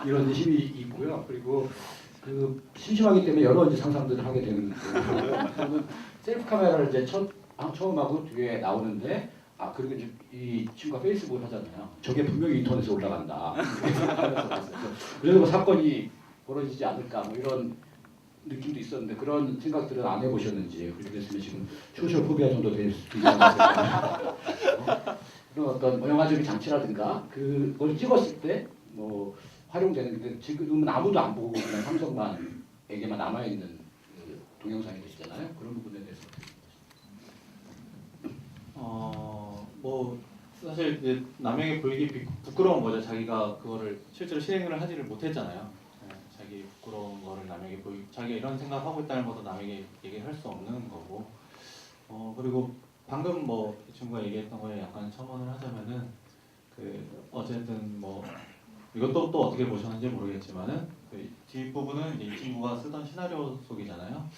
이런 힘이 있고요. 그리고 그 심심하기 때문에 여러 이제 상상들을 하게 되는 거고요. 저는 셀프 카메라를 이제 처음 하고 뒤에 나오는데 그리고 이제 이 친구가 페이스북을 하잖아요. 저게 분명히 인터넷에 올라간다. 그래서 뭐 사건이 벌어지지 않을까 뭐 이런 느낌도 있었는데 그런 생각들은 안 해보셨는지 그랬으면 지금 소셜 포비아 정도 될 수도 있지 않을까. 그런 어떤 영화적인 장치라든가 그걸 찍었을 때 뭐 활용되는 근데 지금은 아무도 안 보고 그냥 삼성만에게만 남아있는 그 동영상이 되시잖아요. 그런 부분에 대해서 뭐 사실 이제 남에게 보이기 부끄러운 거죠. 자기가 그거를 실제로 실행을 하지를 못했잖아요. 자기 부끄러운 거를 남에게 자기가 이런 생각하고 있다는 것도 남에게 얘기를 할 수 없는 거고 그리고 방금 이 친구가 얘기했던 거에 약간 첨언을 하자면은 어쨌든 이것도 또 어떻게 보셨는지 모르겠지만은 그 뒷부분은 이제 이 친구가 쓰던 시나리오 속이잖아요.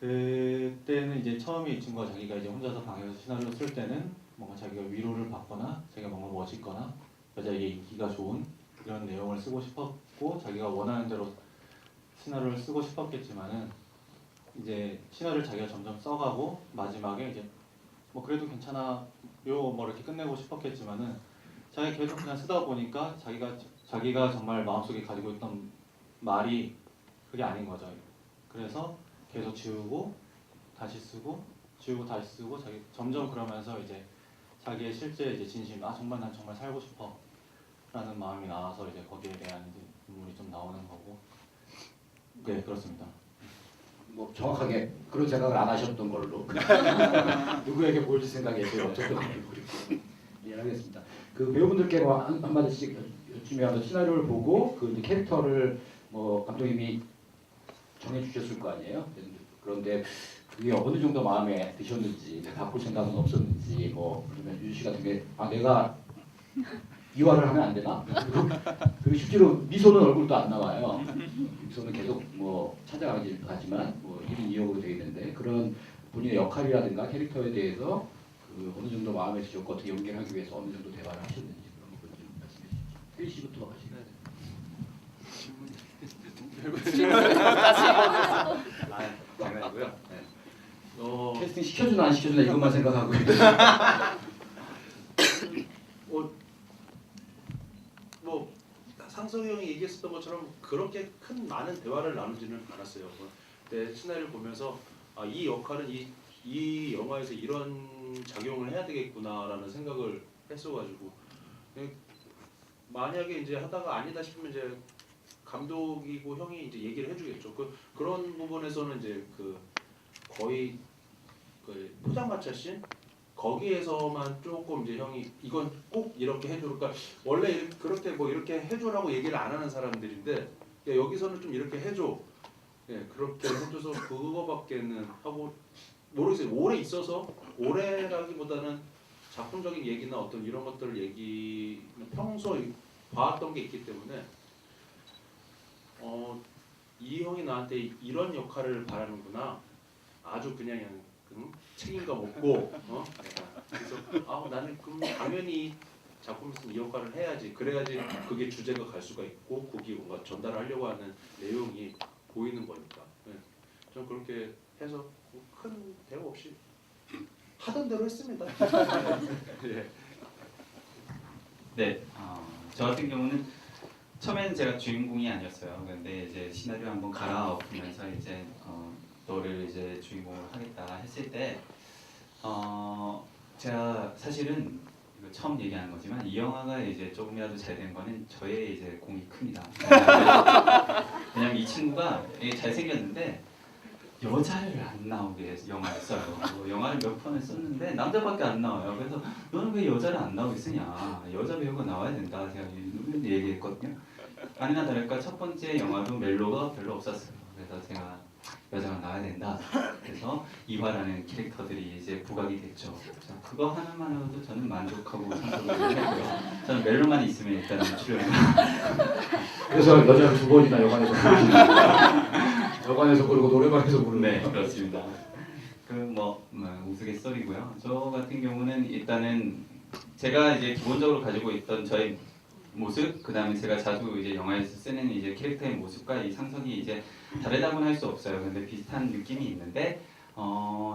그때는 이제 처음에 이 친구가 자기가 이제 혼자서 방에서 시나리오 쓸 때는 뭔가 자기가 위로를 받거나 자기가 뭔가 멋있거나 여자에게 인기가 좋은 이런 내용을 쓰고 싶었고 자기가 원하는 대로 시나리오를 쓰고 싶었겠지만은 이제 시나리오를 자기가 점점 써가고 마지막에 이제 그래도 괜찮아 요 이렇게 끝내고 싶었겠지만은 자기가 계속 그냥 쓰다 보니까 자기가 정말 마음속에 가지고 있던 말이 그게 아닌 거죠. 그래서 계속 지우고 다시 쓰고 지우고 다시 쓰고 점점 그러면서 이제 자기의 실제 이제 진심 정말 난 정말 살고 싶어 라는 마음이 나와서 이제 거기에 대한 이제 눈물이 좀 나오는 거고 네 그렇습니다. 정확하게 그런 생각을 안 하셨던 걸로 누구에게 보여줄 생각이세요? 어쨌든 이해하겠습니다. 그 배우분들께 한마디씩 여쭈면 시나리오를 보고 그 이제 캐릭터를 감독님이 정해주셨을 거 아니에요? 그런데 그게 어느 정도 마음에 드셨는지 바꿀 생각은 없었는지 그러면 유주 씨 같은 게 내가 이화를 하면 안 되나? 그리고 실제로 미소는 얼굴도 안 나와요. 미소는 계속 찾아가지만 1인 2역으로 되어 있는데 그런 본인의 역할이라든가 캐릭터에 대해서 어느 정도 마음에 드셨고 어떻게 연기를 하기 위해서 어느 정도 대화를 하셨는지 그런 부분 좀 말씀해 주시죠. 혜리 씨부터 하시나요? 캐스팅 시켜주나 안 시켜주나 이것만 생각하고 뭐 상석이 형이 얘기했었던 것처럼 그렇게 큰 많은 대화를 나누지는 않았어요. 근데 시나리오를 보면서 아, 이 역할은 이 영화에서 이런 작용을 해야 되겠구나라는 생각을 했어가지고 만약에 이제 하다가 아니다 싶으면 이제 감독이고 형이 이제 얘기를 해주겠죠. 그런 부분에서는 이제 그 거의 그 포장마차 씬 거기에서만 조금 이제 형이 이건 꼭 이렇게 해줘. 그러니까 원래 그렇게 뭐 이렇게 해줘라고 얘기를 안 하는 사람들인데 야, 여기서는 좀 이렇게 해줘. 예, 그렇게 해줘서 그거밖에는 하고 모르겠어요. 오래 있어서 오래라기보다는 작품적인 얘기나 어떤 이런 것들을 평소 봐왔던 게 있기 때문에 이 형이 나한테 이런 역할을 바라는구나. 아주 그냥 책임감 없고 그래서 나는 그럼 당연히 작품에서 이 역할을 해야지. 그래야지 그게 주제가 갈 수가 있고 거기 뭔가 전달하려고 하는 내용이 보이는 거니까. 네. 전 그렇게 해서 큰 대화 없이 하던 대로 했습니다. 네. 네, 저 같은 경우는 처음에는 제가 주인공이 아니었어요. 근데 이제 시나리오 한번 갈아엎으면서 이제 너를 이제 주인공으로 하겠다 했을 때 제가 사실은 이거 처음 얘기하는 거지만 이 영화가 이제 조금이라도 잘 된 거는 저의 이제 공이 큽니다. 왜냐면 이 친구가 되게 잘생겼는데 여자를 안 나오게 해서 영화를 써요. 영화를 몇 편을 썼는데 남자밖에 안 나와요. 그래서 너는 왜 여자를 안 나오게 쓰냐? 여자 배우가 나와야 된다. 제가 얘기했거든요. 아니나 다를까 첫 번째 영화도 멜로가 별로 없었어요. 그래서 제가 여자가 나와야 된다. 그래서 이화라는 캐릭터들이 이제 부각이 됐죠. 자, 그거 하나만으로도 저는 만족하고 상상을 했고요. 저는 멜로만 있으면 일단은 출연을. 그래서 여자를 2번이나 여관에서 부르시는 여관에서 부르고 노래방에서 부르는 네, 그렇습니다. 뭐 우스갯소리고요. 저 같은 경우는 일단은 제가 이제 기본적으로 가지고 있던 저의 모습, 그 다음에 제가 자주 이제 영화에서 쓰는 이제 캐릭터의 모습과 이 상석이 이제 다르다고는 할 수 없어요. 근데 비슷한 느낌이 있는데,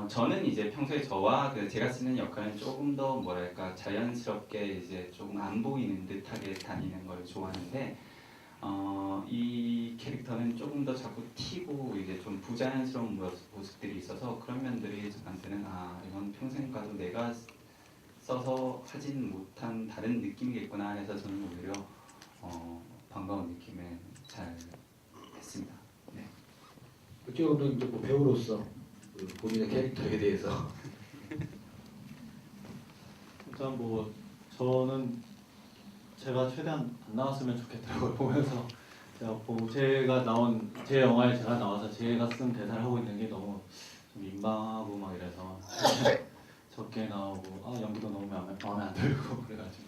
저는 이제 평소에 저와 제가 쓰는 역할은 조금 더 뭐랄까 자연스럽게 이제 조금 안 보이는 듯하게 다니는 걸 좋아하는데, 이 캐릭터는 조금 더 자꾸 튀고 이제 좀 부자연스러운 모습들이 있어서 그런 면들이 저한테는 이건 평생 가도 내가 써서 하진 못한 다른 느낌이겠구나 해서 저는 오히려 반가운 느낌에 잘 했습니다. 네. 어떻게 보면 이제 뭐 배우로서 본인의 캐릭터에 대해서 일단 뭐 저는 제가 최대한 안 나왔으면 좋겠다고 보면서 제가 나온 제 영화에 제가 나와서 제가 쓴 대사를 하고 있는 게 너무 좀 민망하고 막 이래서 적게 나오고 연기도 너무 마음에 안 들고 그래가지고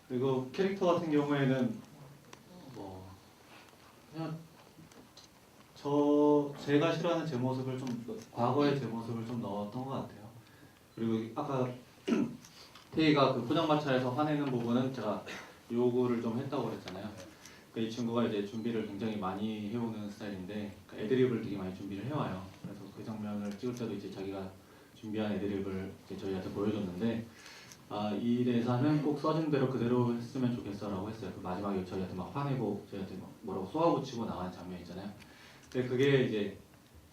그리고 캐릭터 같은 경우에는 뭐 그냥 제가 싫어하는 제 모습을 좀 과거의 제 모습을 좀 넣었던 것 같아요. 그리고 아까 태희가 그 포장마차에서 화내는 부분은 제가 요구를 좀 했다고 그랬잖아요. 이 친구가 이제 준비를 굉장히 많이 해오는 스타일인데 애드립을 되게 많이 준비를 해와요. 그래서 그 장면을 찍을 때도 이제 자기가 준비한 애드립을 이제 저희한테 보여줬는데 이 대사는 꼭 써진 대로 그대로 했으면 좋겠어라고 했어요. 그 마지막에 저희한테 막 화내고 저희한테 막 뭐라고 쏘아붙이고 나가는 장면 있잖아요. 근데 그게 이제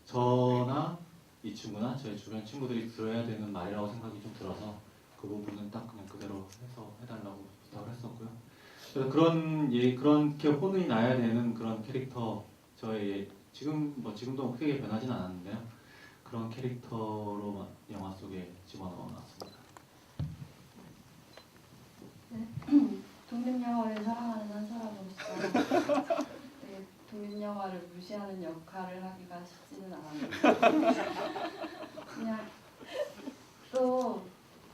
저나 이 친구나 저희 주변 친구들이 들어야 되는 말이라고 생각이 좀 들어서 그 부분은 딱 그냥 그대로 해서 해달라고 부탁을 했었고요. 그래서 그렇게 혼이 나야 되는 그런 캐릭터 저의 지금도 크게 변하진 않았는데요. 그런 캐릭터로 영화 속에 집어넣어놨습니다. 네. 독립영화를 사랑하는 한 사람으로서 독립영화를 무시하는 역할을 하기가 쉽지는 않았는데 그냥 또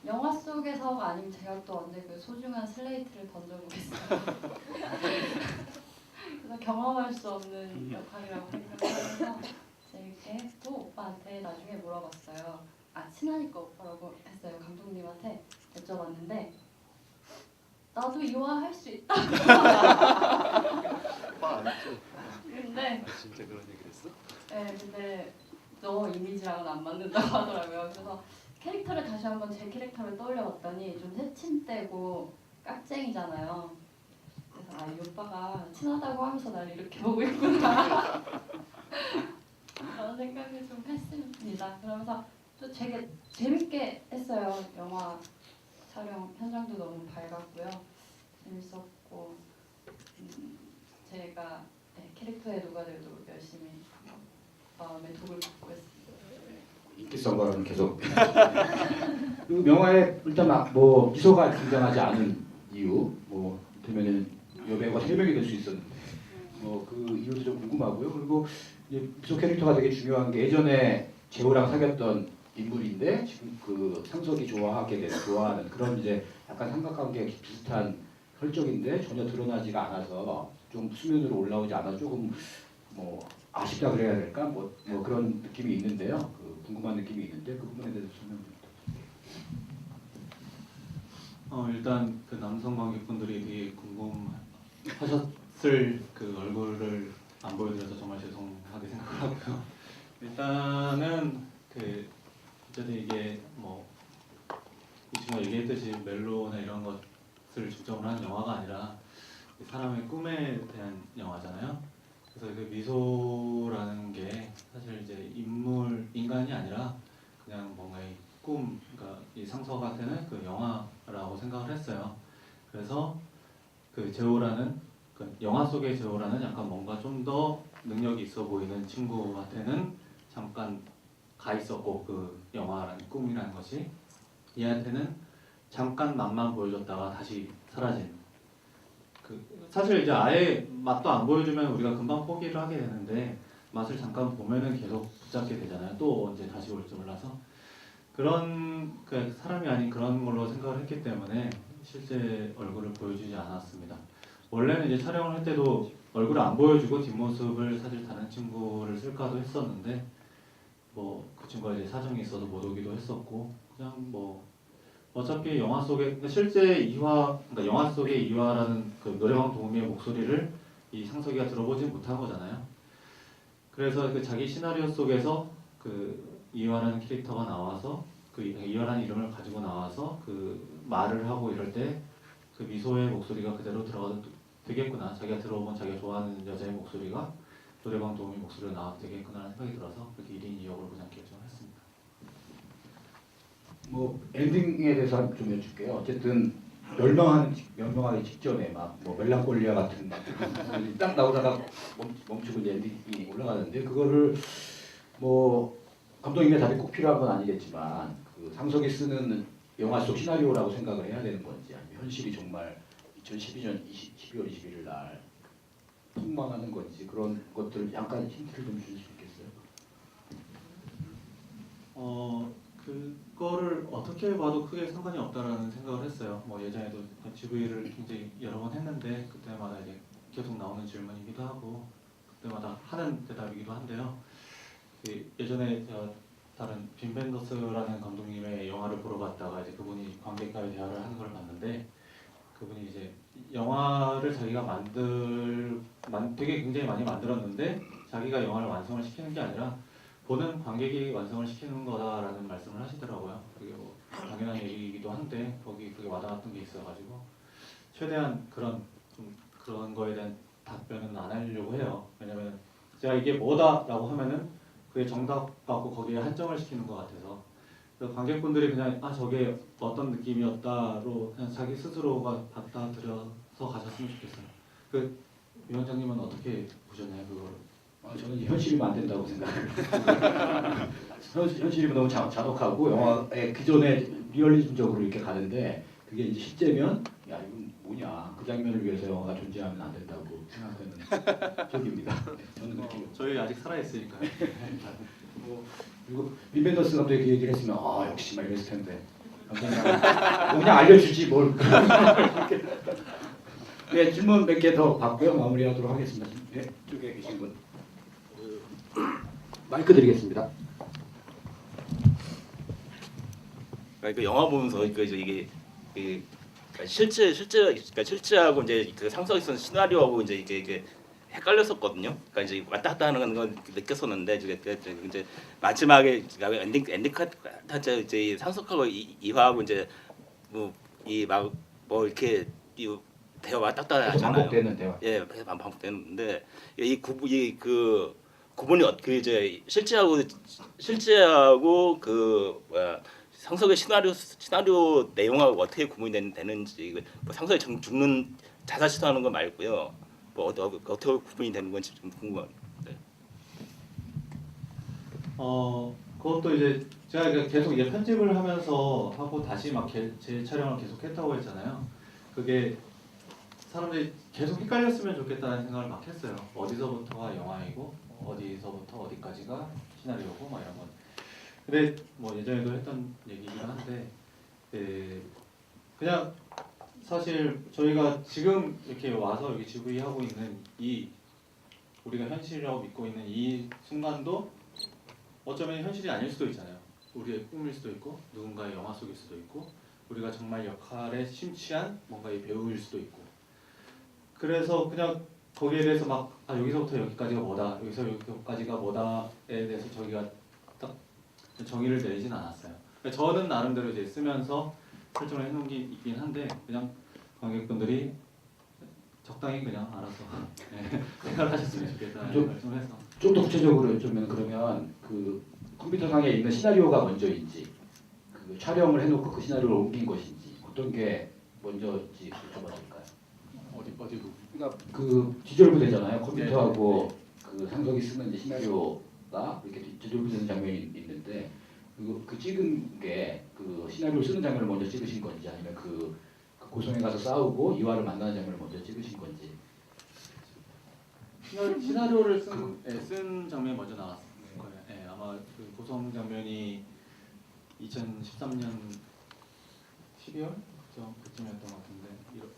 영화 속에서가 아니면 제가 또 언제 그 소중한 슬레이트를 던져보겠어요. 그래서 경험할 수 없는 역할이라고 생각하면서 재밌게 또 오빠한테 나중에 물어봤어요. 친하니까 오빠라고 했어요. 감독님한테 여쭤봤는데 나도 이화 할 수 있다. 오빠 안 했죠? 근데 진짜 그런 얘기를 했어? 네, 근데 너 이미지랑은 안 맞는다고 하더라고요. 그래서 캐릭터를 다시 한번 제 캐릭터를 떠올려봤더니 좀 새침대고 깍쟁이잖아요. 그래서 이 오빠가 친하다고 하면서 날 이렇게 보고 있구나 그런 생각을 좀 했습니다. 그러면서 또 되게 재밌게 했어요. 영화 촬영 현장도 너무 밝았고요. 재밌었고 제가 캐릭터에 녹아들도록 열심히 마음의 독을 받고 있습니다. 인기성 발언은 계속. 그 명화에 일단 뭐 미소가 등장하지 않은 이유, 뭐 되면은 여배우가 3명이 될 수 있었는데, 그 이유도 좀 궁금하고요. 그리고 이제 미소 캐릭터가 되게 중요한 게 예전에 재호랑 사귀었던 인물인데 지금 그 상석이 좋아하는 그런 이제 약간 삼각관계 비슷한 혈적인데 전혀 드러나지가 않아서 좀 수면으로 올라오지 않아 조금 뭐 아쉽다 그래야 될까 뭐 그런 느낌이 있는데요. 그 궁금한 느낌이 있는데 그 부분에 대해서 설명 좀 부탁드립니다. 일단 그 남성 관객분들이 되게 궁금하셨을 그 얼굴을 안 보여드려서 정말 죄송하게 생각하고요. 일단은 그 어쨌든 이게 뭐 이 친구가 얘기했듯이 멜로나 이런 것을 중점으로 한 영화가 아니라 사람의 꿈에 대한 영화잖아요. 그래서 그 미소라는 게 사실 이제 인간이 아니라 그냥 뭔가의 꿈, 그러니까 이 상서한테는 그 영화라고 생각을 했어요. 그래서 그 제호라는 그 영화 속의 제호라는 약간 뭔가 좀 더 능력이 있어 보이는 친구한테는 잠깐 가 있었고 그 영화라는 꿈이라는 것이 얘한테는 잠깐 맛만 보여줬다가 다시 사라진. 그 사실 이제 아예 맛도 안 보여주면 우리가 금방 포기를 하게 되는데 맛을 잠깐 보면은 계속 붙잡게 되잖아요. 또 언제 다시 올지 몰라서 그런 그 사람이 아닌 그런 걸로 생각을 했기 때문에 실제 얼굴을 보여주지 않았습니다. 원래는 이제 촬영을 할 때도 얼굴을 안 보여주고 뒷모습을 사실 다른 친구를 쓸까도 했었는데 뭐 그 친구가 이제 사정이 있어서 못 오기도 했었고 그냥 뭐 어차피 영화 속에 그러니까 영화 속의 이화라는 그 노래방 도우미의 목소리를 이 상석이가 들어보지 못한 거잖아요. 그래서 그 자기 시나리오 속에서 그 이화라는 캐릭터가 나와서 그 이화라는 이름을 가지고 나와서 그 말을 하고 이럴 때 그 미소의 목소리가 그대로 들어가도 되겠구나. 자기가 들어본 자기가 좋아하는 여자의 목소리가 노래방 도우미 목소리로 나와도 되겠구나 하는 생각이 들어서 그렇게 1인 2역으로 그냥 결정을 했습니다. 뭐 엔딩에 대해서 좀 여쭐게요. 어쨌든 멸망하기 직전에 막 뭐 멜랑콜리아 같은 딱 나오다가 멈추고 이제 엔딩이 올라가는데 그거를 뭐 감독님의 답이 꼭 필요한 건 아니겠지만 그 상석이 쓰는 영화 속 시나리오라고 생각을 해야 되는 건지 아니면 현실이 정말 2012년 12월 21일 날 폭망하는 건지 그런 것들 약간 힌트를 좀 줄 수 있겠어요? 그거를 어떻게 봐도 크게 상관이 없다라는 생각을 했어요. 뭐 예전에도 GV를 굉장히 여러 번 했는데 그때마다 이제 계속 나오는 질문이기도 하고 그때마다 하는 대답이기도 한데요. 예전에 제가 다른 빈 벤더스라는 감독님의 영화를 보러 갔다가 이제 그분이 관객과의 대화를 하는 걸 봤는데 그분이 이제 영화를 자기가 되게 굉장히 많이 만들었는데 자기가 영화를 완성을 시키는 게 아니라 보는 관객이 완성을 시키는 거다라는 말씀을 하시더라고요. 그게 뭐 당연한 얘기이기도 한데 거기 그게 와닿았던 게 있어가지고 최대한 그런 거에 대한 답변은 안 하려고 해요. 왜냐면 제가 이게 뭐다라고 하면은 그게 정답 갖고 거기에 한정을 시키는 것 같아서 그래서 관객분들이 그냥 저게 어떤 느낌이었다로 그냥 자기 스스로가 받아들여서 가셨으면 좋겠어요. 그 위원장님은 어떻게 보셨나요 그거를? 저는 현실이면 안 된다고 생각합니다. 현실이면 너무 잔혹하고 영화의 기존에 리얼리즘적으로 이렇게 가는데 그게 이제 실제면 야 이건 뭐냐 그 장면을 위해서 영화가 존재하면 안 된다고 생각하는 쪽입니다. 저는 그렇게 저희 아직 살아있으니까요. 그리고 빈 벤더스 감독이 그 얘기를 했으면 역시 막 이랬을 텐데 그냥 알려주지 뭘. 네, 질문 몇 개 더 받고요 마무리하도록 하겠습니다. 네, 쪽에 계신 분 마이크 드리겠습니다. 그러니까 영화 보면서 이게 그러니까 실제하고 이제 그 상석이 쓴 시나리오하고 이제 이게 헷갈렸었거든요. 그러니까 이제 왔다 갔다 하는 건 느꼈었는데 이제 마지막에 엔딩 카트 이제 상석하고 이화하고 이제 뭐 이 막 뭐 이렇게 대화 왔다 갔다 계속 하잖아요. 반복되는 대화. 예, 계속 반복되는데 그 구분이 그 이제 실제하고 그 뭐야 상석의 시나리오 내용하고 어떻게 구분이 되는지 뭐 상석이 죽는 자살 시도하는 거 말고요. 뭐 어떻게 구분이 되는 건지 좀 궁금합니다. 네. 그것도 이제 제가 계속 이제 편집을 하면서 하고 다시 막 재촬영을 계속 했다고 했잖아요. 그게 사람들이 계속 헷갈렸으면 좋겠다는 생각을 막 했어요. 어디서부터가 영화이고 어디서부터 어디까지가 시나리오고 막 이런 건. 근데 뭐 예전에도 했던 얘기긴 한데 그냥 사실 저희가 지금 이렇게 와서 여기 GV 하고 있는 이 우리가 현실이라고 믿고 있는 이 순간도 어쩌면 현실이 아닐 수도 있잖아요. 우리의 꿈일 수도 있고 누군가의 영화 속일 수도 있고 우리가 정말 역할에 심취한 뭔가의 배우일 수도 있고 그래서 그냥 거기에 대해서 막 여기서부터 여기까지가 뭐다 여기서 여기까지가 뭐다에 대해서 저희가 딱 정의를 내리진 않았어요. 그러니까 저는 나름대로 이제 쓰면서 설정을 해놓은 게 있긴 한데 그냥 관객분들이 적당히 그냥 알아서 생각을 하셨으면 좋겠다는 말씀해서 좀 더 구체적으로 여쭤면 그러면 그 컴퓨터상에 있는 시나리오가 먼저인지 그 촬영을 해놓고 그 시나리오를 옮긴 것인지 어떤 게 먼저인지 여쭤봐도 될까요? 어디 부분? 그러니까 그 뒤절부되잖아요. 컴퓨터하고 그 상석이 쓰는 이제 시나리오가 이렇게 뒤절부되는 장면이 있는데 그 찍은 게 그 시나리오 쓰는 장면을 먼저 찍으신 건지 아니면 그 고성에 가서 싸우고 이화를 만나는 장면을 먼저 찍으신 건지. 시나리오를 쓴 장면이 먼저 나왔을 거예요. 네, 아마 그 고성 장면이 2013년 12월 그쯤이었던 것 같은데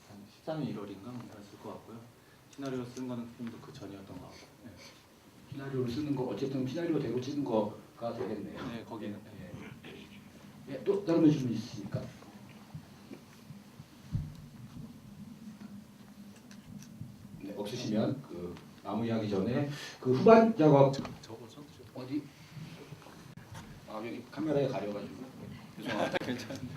한 14년 1월인가 그랬을 것 같고요. 시나리오 쓴 거는 좀 더 그 전이었던 것 같고. 네. 시나리오를 쓰는 거 어쨌든 시나리오대로 찍은 거가 되겠네요. 네, 거기는. 예, 또 다른 질문 있으십니까? 네, 없으시면 그 마무리하기 전에 그 후반 작업 어디? 여기 카메라에 가려가지고 죄송합니다. 괜찮은데.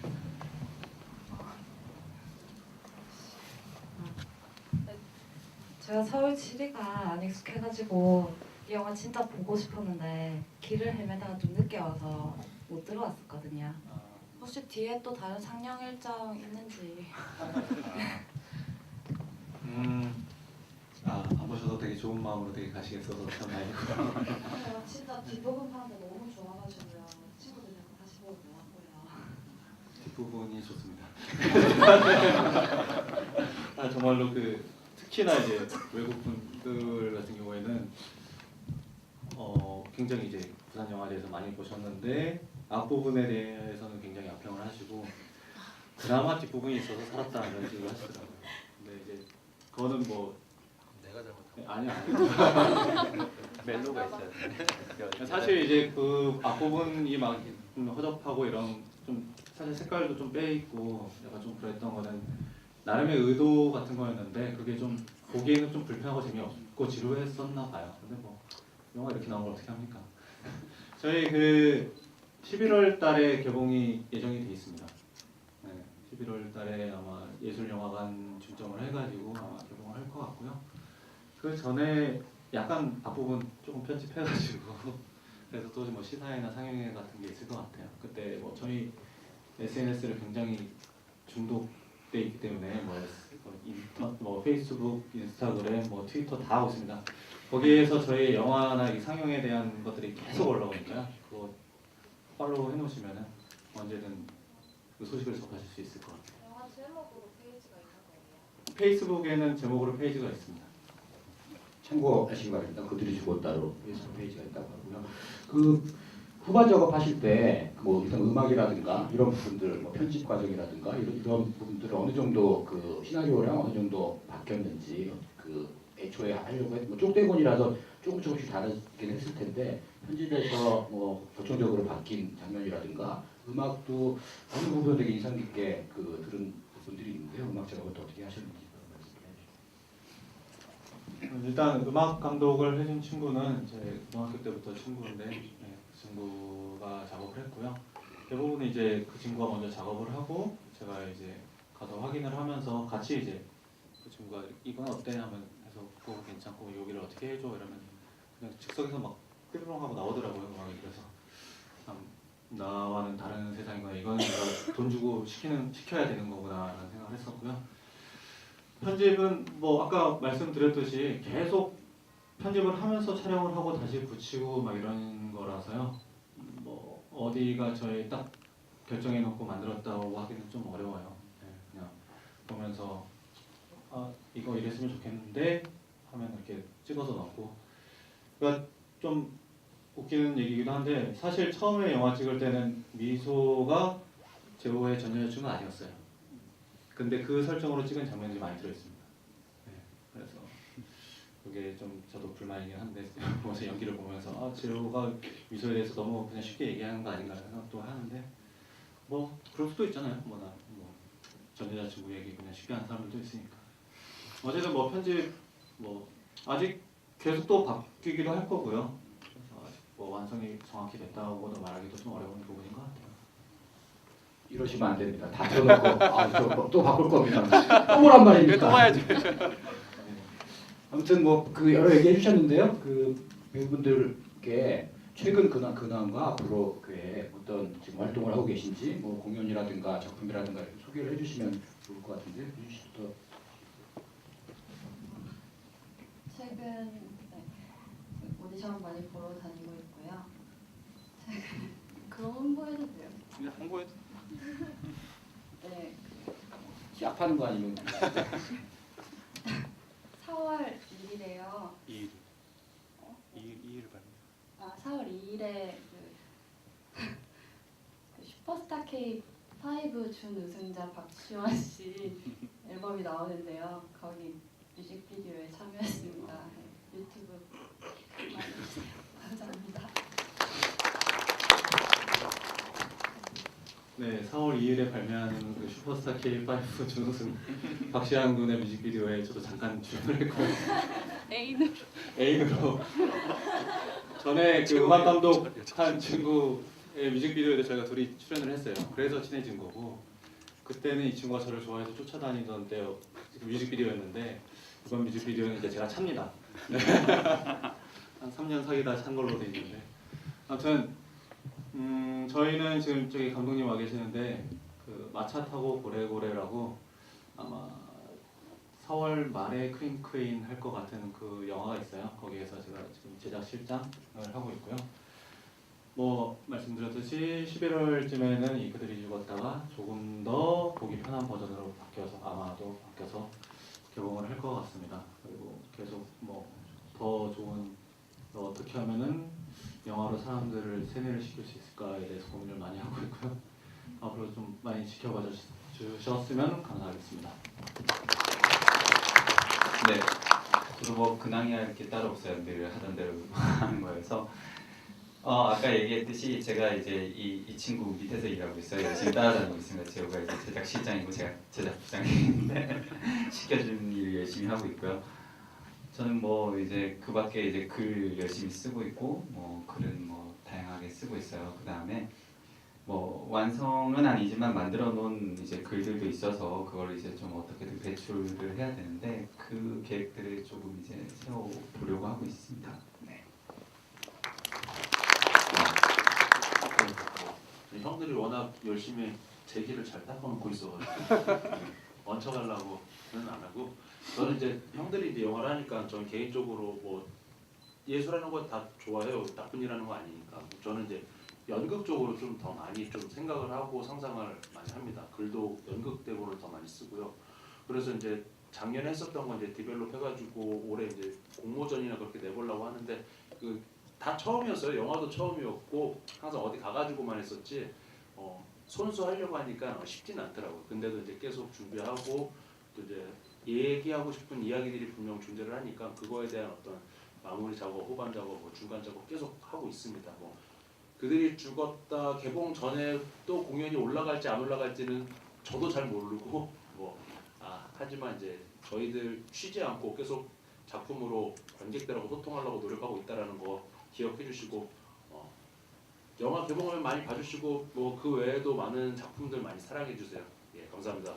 제가 서울 지리가 안 익숙해가지고 이 영화 진짜 보고 싶었는데 길을 헤매다가 좀 늦게 와서 못 들어왔었거든요. 혹시 뒤에 또 다른 상영 일정 있는지? 안 보셔도 되게 좋은 마음으로 되게 가시겠어서 참 다행이고요. 진짜 뒷부분 파는데 너무 좋아가지고요. 친구들이랑 다시 보고 나왔고요. 뒷부분이 좋습니다. 정말로 특히나 이제 외국 분들 같은 경우에는 굉장히 이제 부산 영화에 대해서 많이 보셨는데 앞부분에 대해서는 굉장히 악평을 하시고 그나마 뒷부분이 있어서 살았다 이런 식으로 하시더라고요. 근데 이제 그거는 뭐 내가 잘못한 아니요. 멜로가 있어요. 사실 이제 그 앞부분이 막 좀 허접하고 이런 좀 사실 색깔도 좀 빼있고 약간 좀 그랬던 거는 나름의 의도 같은 거였는데 그게 좀 보기에는 좀 불편하고 재미없고 지루했었나 봐요. 근데 뭐 영화 이렇게 나온 걸 어떻게 합니까? 저희 11월 달에 개봉이 예정이 돼 있습니다. 네, 11월 달에 아마 예술영화관 중점을 해가지고 아마 개봉을 할 것 같고요. 그 전에 약간 앞부분 조금 편집해가지고 그래서 또 뭐 시사회나 상영회 같은 게 있을 것 같아요. 그때 뭐 저희 SNS를 굉장히 중독돼 있기 때문에 뭐 페이스북, 인스타그램, 뭐 트위터 다 하고 있습니다. 거기에서 저희 영화나 이 상영에 대한 것들이 계속 올라오니까 그거 팔로우 해놓으시면은 언제든 그 소식을 접하실 수 있을 것 같아요. 영화 제목으로 페이지가 있는 거예요? 페이스북에는 제목으로 페이지가 있습니다. 참고하시기 바랍니다. 그들이 죽었다로 페이스북 페이지가 있다고 하고요. 그 후반 작업하실 때 뭐 일단 음악이라든가 이런 부분들, 뭐 편집 과정이라든가 이런 부분들을 어느 정도 그 시나리오랑 어느 정도 바뀌었는지 그 애초에 하려고 했, 뭐 쪽대본이라서 조금씩 다르긴 했을 텐데 편집에서 뭐 결정적으로 바뀐 장면이라든가 음악도 어느 부분에 되게 인상 깊게 그 들은 부분들이 있는데요. 음악 작업을 또 어떻게 하셨는지 말씀해 주시죠. 일단 음악 감독을 해준 친구는 이제 고등학교 때부터 친구인데 그 친구가 작업을 했고요. 대부분 이제 그 친구가 먼저 작업을 하고 제가 이제 가서 확인을 하면서 같이 이제 그 친구가 이건 어때 하면 해서 그거 괜찮고 여기를 어떻게 해줘 이러면 그냥 즉석에서 막 삐르렁 하고 나오더라고요. 음악이. 그래서 참 나와는 다른 세상이구나. 이건 내가 돈 주고 시켜야 되는 거구나라는 생각을 했었고요. 편집은 뭐 아까 말씀드렸듯이 계속 편집을 하면서 촬영을 하고 다시 붙이고 막 이런 거라서요. 뭐 어디가 저희 딱 결정해 놓고 만들었다고 하기는 좀 어려워요. 네, 그냥 보면서 아 이거 이랬으면 좋겠는데 하면 이렇게 찍어서 넣고. 그러니까 좀 웃기는 얘기기도 한데 사실 처음에 영화 찍을 때는 미소가 제호의 전 여자친구는 아니었어요. 근데 그 설정으로 찍은 장면들이 많이 들어있습니다. 네, 그래서 그게 좀 저도 불만이긴 한데 보면서 연기를 보면서 아 제호가 미소에 대해서 너무 그냥 쉽게 얘기하는 거 아닌가 생각도 하는데 뭐 그럴 수도 있잖아요. 전 여자친구 얘기 그냥 쉽게 하는 사람들도 있으니까. 어쨌든 뭐 편집 뭐 아직 계속 또 바뀌기도 할 거고요. 그래서 아직 뭐 완성이 정확히 됐다고도 말하기도 좀 어려운 부분인 것 같아요. 이러시면 안 됩니다. 다 들어놓고 또 바꿀 겁니다. 또 뭐란 말입니까? 또 봐야지. 아무튼 뭐 그 여러 얘기해 주셨는데요. 그 배우분들께 최근 근황과 앞으로 그의 어떤 지금 활동을 하고 계신지 뭐 공연이라든가 작품이라든가 소개를 해주시면 좋을 것 같은데 유진 씨부터. 최근 오디션 많이 보러 다니고 있고요. 최근 그런 홍보해도 돼요? 그냥 홍보해도. 네, 시합하는 거 아니면 4월 2일에요. 2일. 2일 발매. 4월 2일에 그 슈퍼스타 K5 준우승자 박시원 씨 앨범이 나오는데요. 거기 뮤직비디오에 참여했습니다. 네, 유튜브 많이 보세요. 감사합니다. 네, 4월 2일에 발매하는 그 슈퍼스타 K5 준우승 박시환 군의 뮤직비디오에 저도 잠깐 출연을 했고 애인으로 전에 그 음악 감독한 친구의 뮤직비디오에도 저희가 둘이 출연을 했어요. 그래서 친해진 거고 그때는 이 친구가 저를 좋아해서 쫓아다니던 때 뮤직비디오였는데 이번 뮤직비디오는 이제 제가 찹니다. 네. 한 3년 사귀다 찬 걸로 돼 있는데 아무튼 저희는 지금 저기 감독님 와 계시는데 그 마차 타고 고래고래라고 아마 4월 말에 크림 할 것 같은 그 영화가 있어요. 거기에서 제가 지금 제작 실장을 하고 있고요. 뭐 말씀드렸듯이 11월쯤에는 이 그들이 죽었다가 조금 더 보기 편한 버전으로 아마도 바뀌어서 개봉을 할 것 같습니다. 그리고 계속 뭐 더 좋은 어떻게 하면은 영화로 사람들을 세뇌를 시킬 수 있을까에 대해서 고민을 많이 하고 있고요. 앞으로 좀 많이 지켜봐 주셨으면 감사하겠습니다. 네, 저도 뭐 근황이야 이렇게 따로 없어요. 늘 하던 대로 하는 거여서 아까 얘기했듯이 제가 이제 이 친구 밑에서 일하고 있어요. 열심히 따라다니고 있습니다. 제가 이제 제작 실장이고 제가 제작 부장인데 시켜준 일 열심히 하고 있고요. 저는 뭐 이제 그 밖에 이제 글 열심히 쓰고 있고 뭐 글은 뭐 다양하게 쓰고 있어요. 그 다음에 뭐 완성은 아니지만 만들어 놓은 이제 글들도 있어서 그걸 이제 좀 어떻게든 배출을 해야 되는데 그 계획들을 조금 이제 세워 보려고 하고 있습니다. 네. 형들이 워낙 열심히 제 길을 잘 닦아놓고 있어가지고 얹혀가려고는 안 하고 저는 이제 형들이 이제 영화를 하니까 저는 개인적으로 뭐 예술하는 거 다 좋아해요. 나쁜 일 하는 거 아니니까. 저는 이제 연극 쪽으로 좀 더 많이 좀 생각을 하고 상상을 많이 합니다. 글도 연극 대본을 더 많이 쓰고요. 그래서 이제 작년에 했었던 건 이제 디벨롭 해가지고 올해 이제 공모전이나 그렇게 내보려고 하는데 그 다 처음이었어요. 영화도 처음이었고 항상 어디 가가지고만 했었지 손수 하려고 하니까 쉽지는 않더라고요. 근데도 이제 계속 준비하고 또 이제 얘기하고 싶은 이야기들이 분명 존재를 하니까 그거에 대한 어떤 마무리 작업, 후반 작업, 뭐 중간 작업 계속 하고 있습니다. 뭐 그들이 죽었다 개봉 전에 또 공연이 올라갈지 안 올라갈지는 저도 잘 모르고 하지만 이제 저희들 쉬지 않고 계속 작품으로 관객들하고 소통하려고 노력하고 있다라는 거 기억해 주시고 영화 개봉을 많이 봐주시고 뭐 그 외에도 많은 작품들 많이 사랑해 주세요. 예, 감사합니다.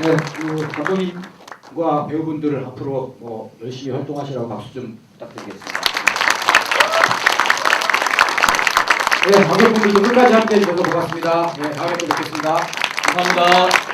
네, 그 감독님과 배우분들을 앞으로 뭐 열심히 활동하시라고 박수 좀 부탁드리겠습니다. 네, 관객분들도 끝까지 함께해 주셔서 고맙습니다. 네, 다음에 또 뵙겠습니다. 감사합니다.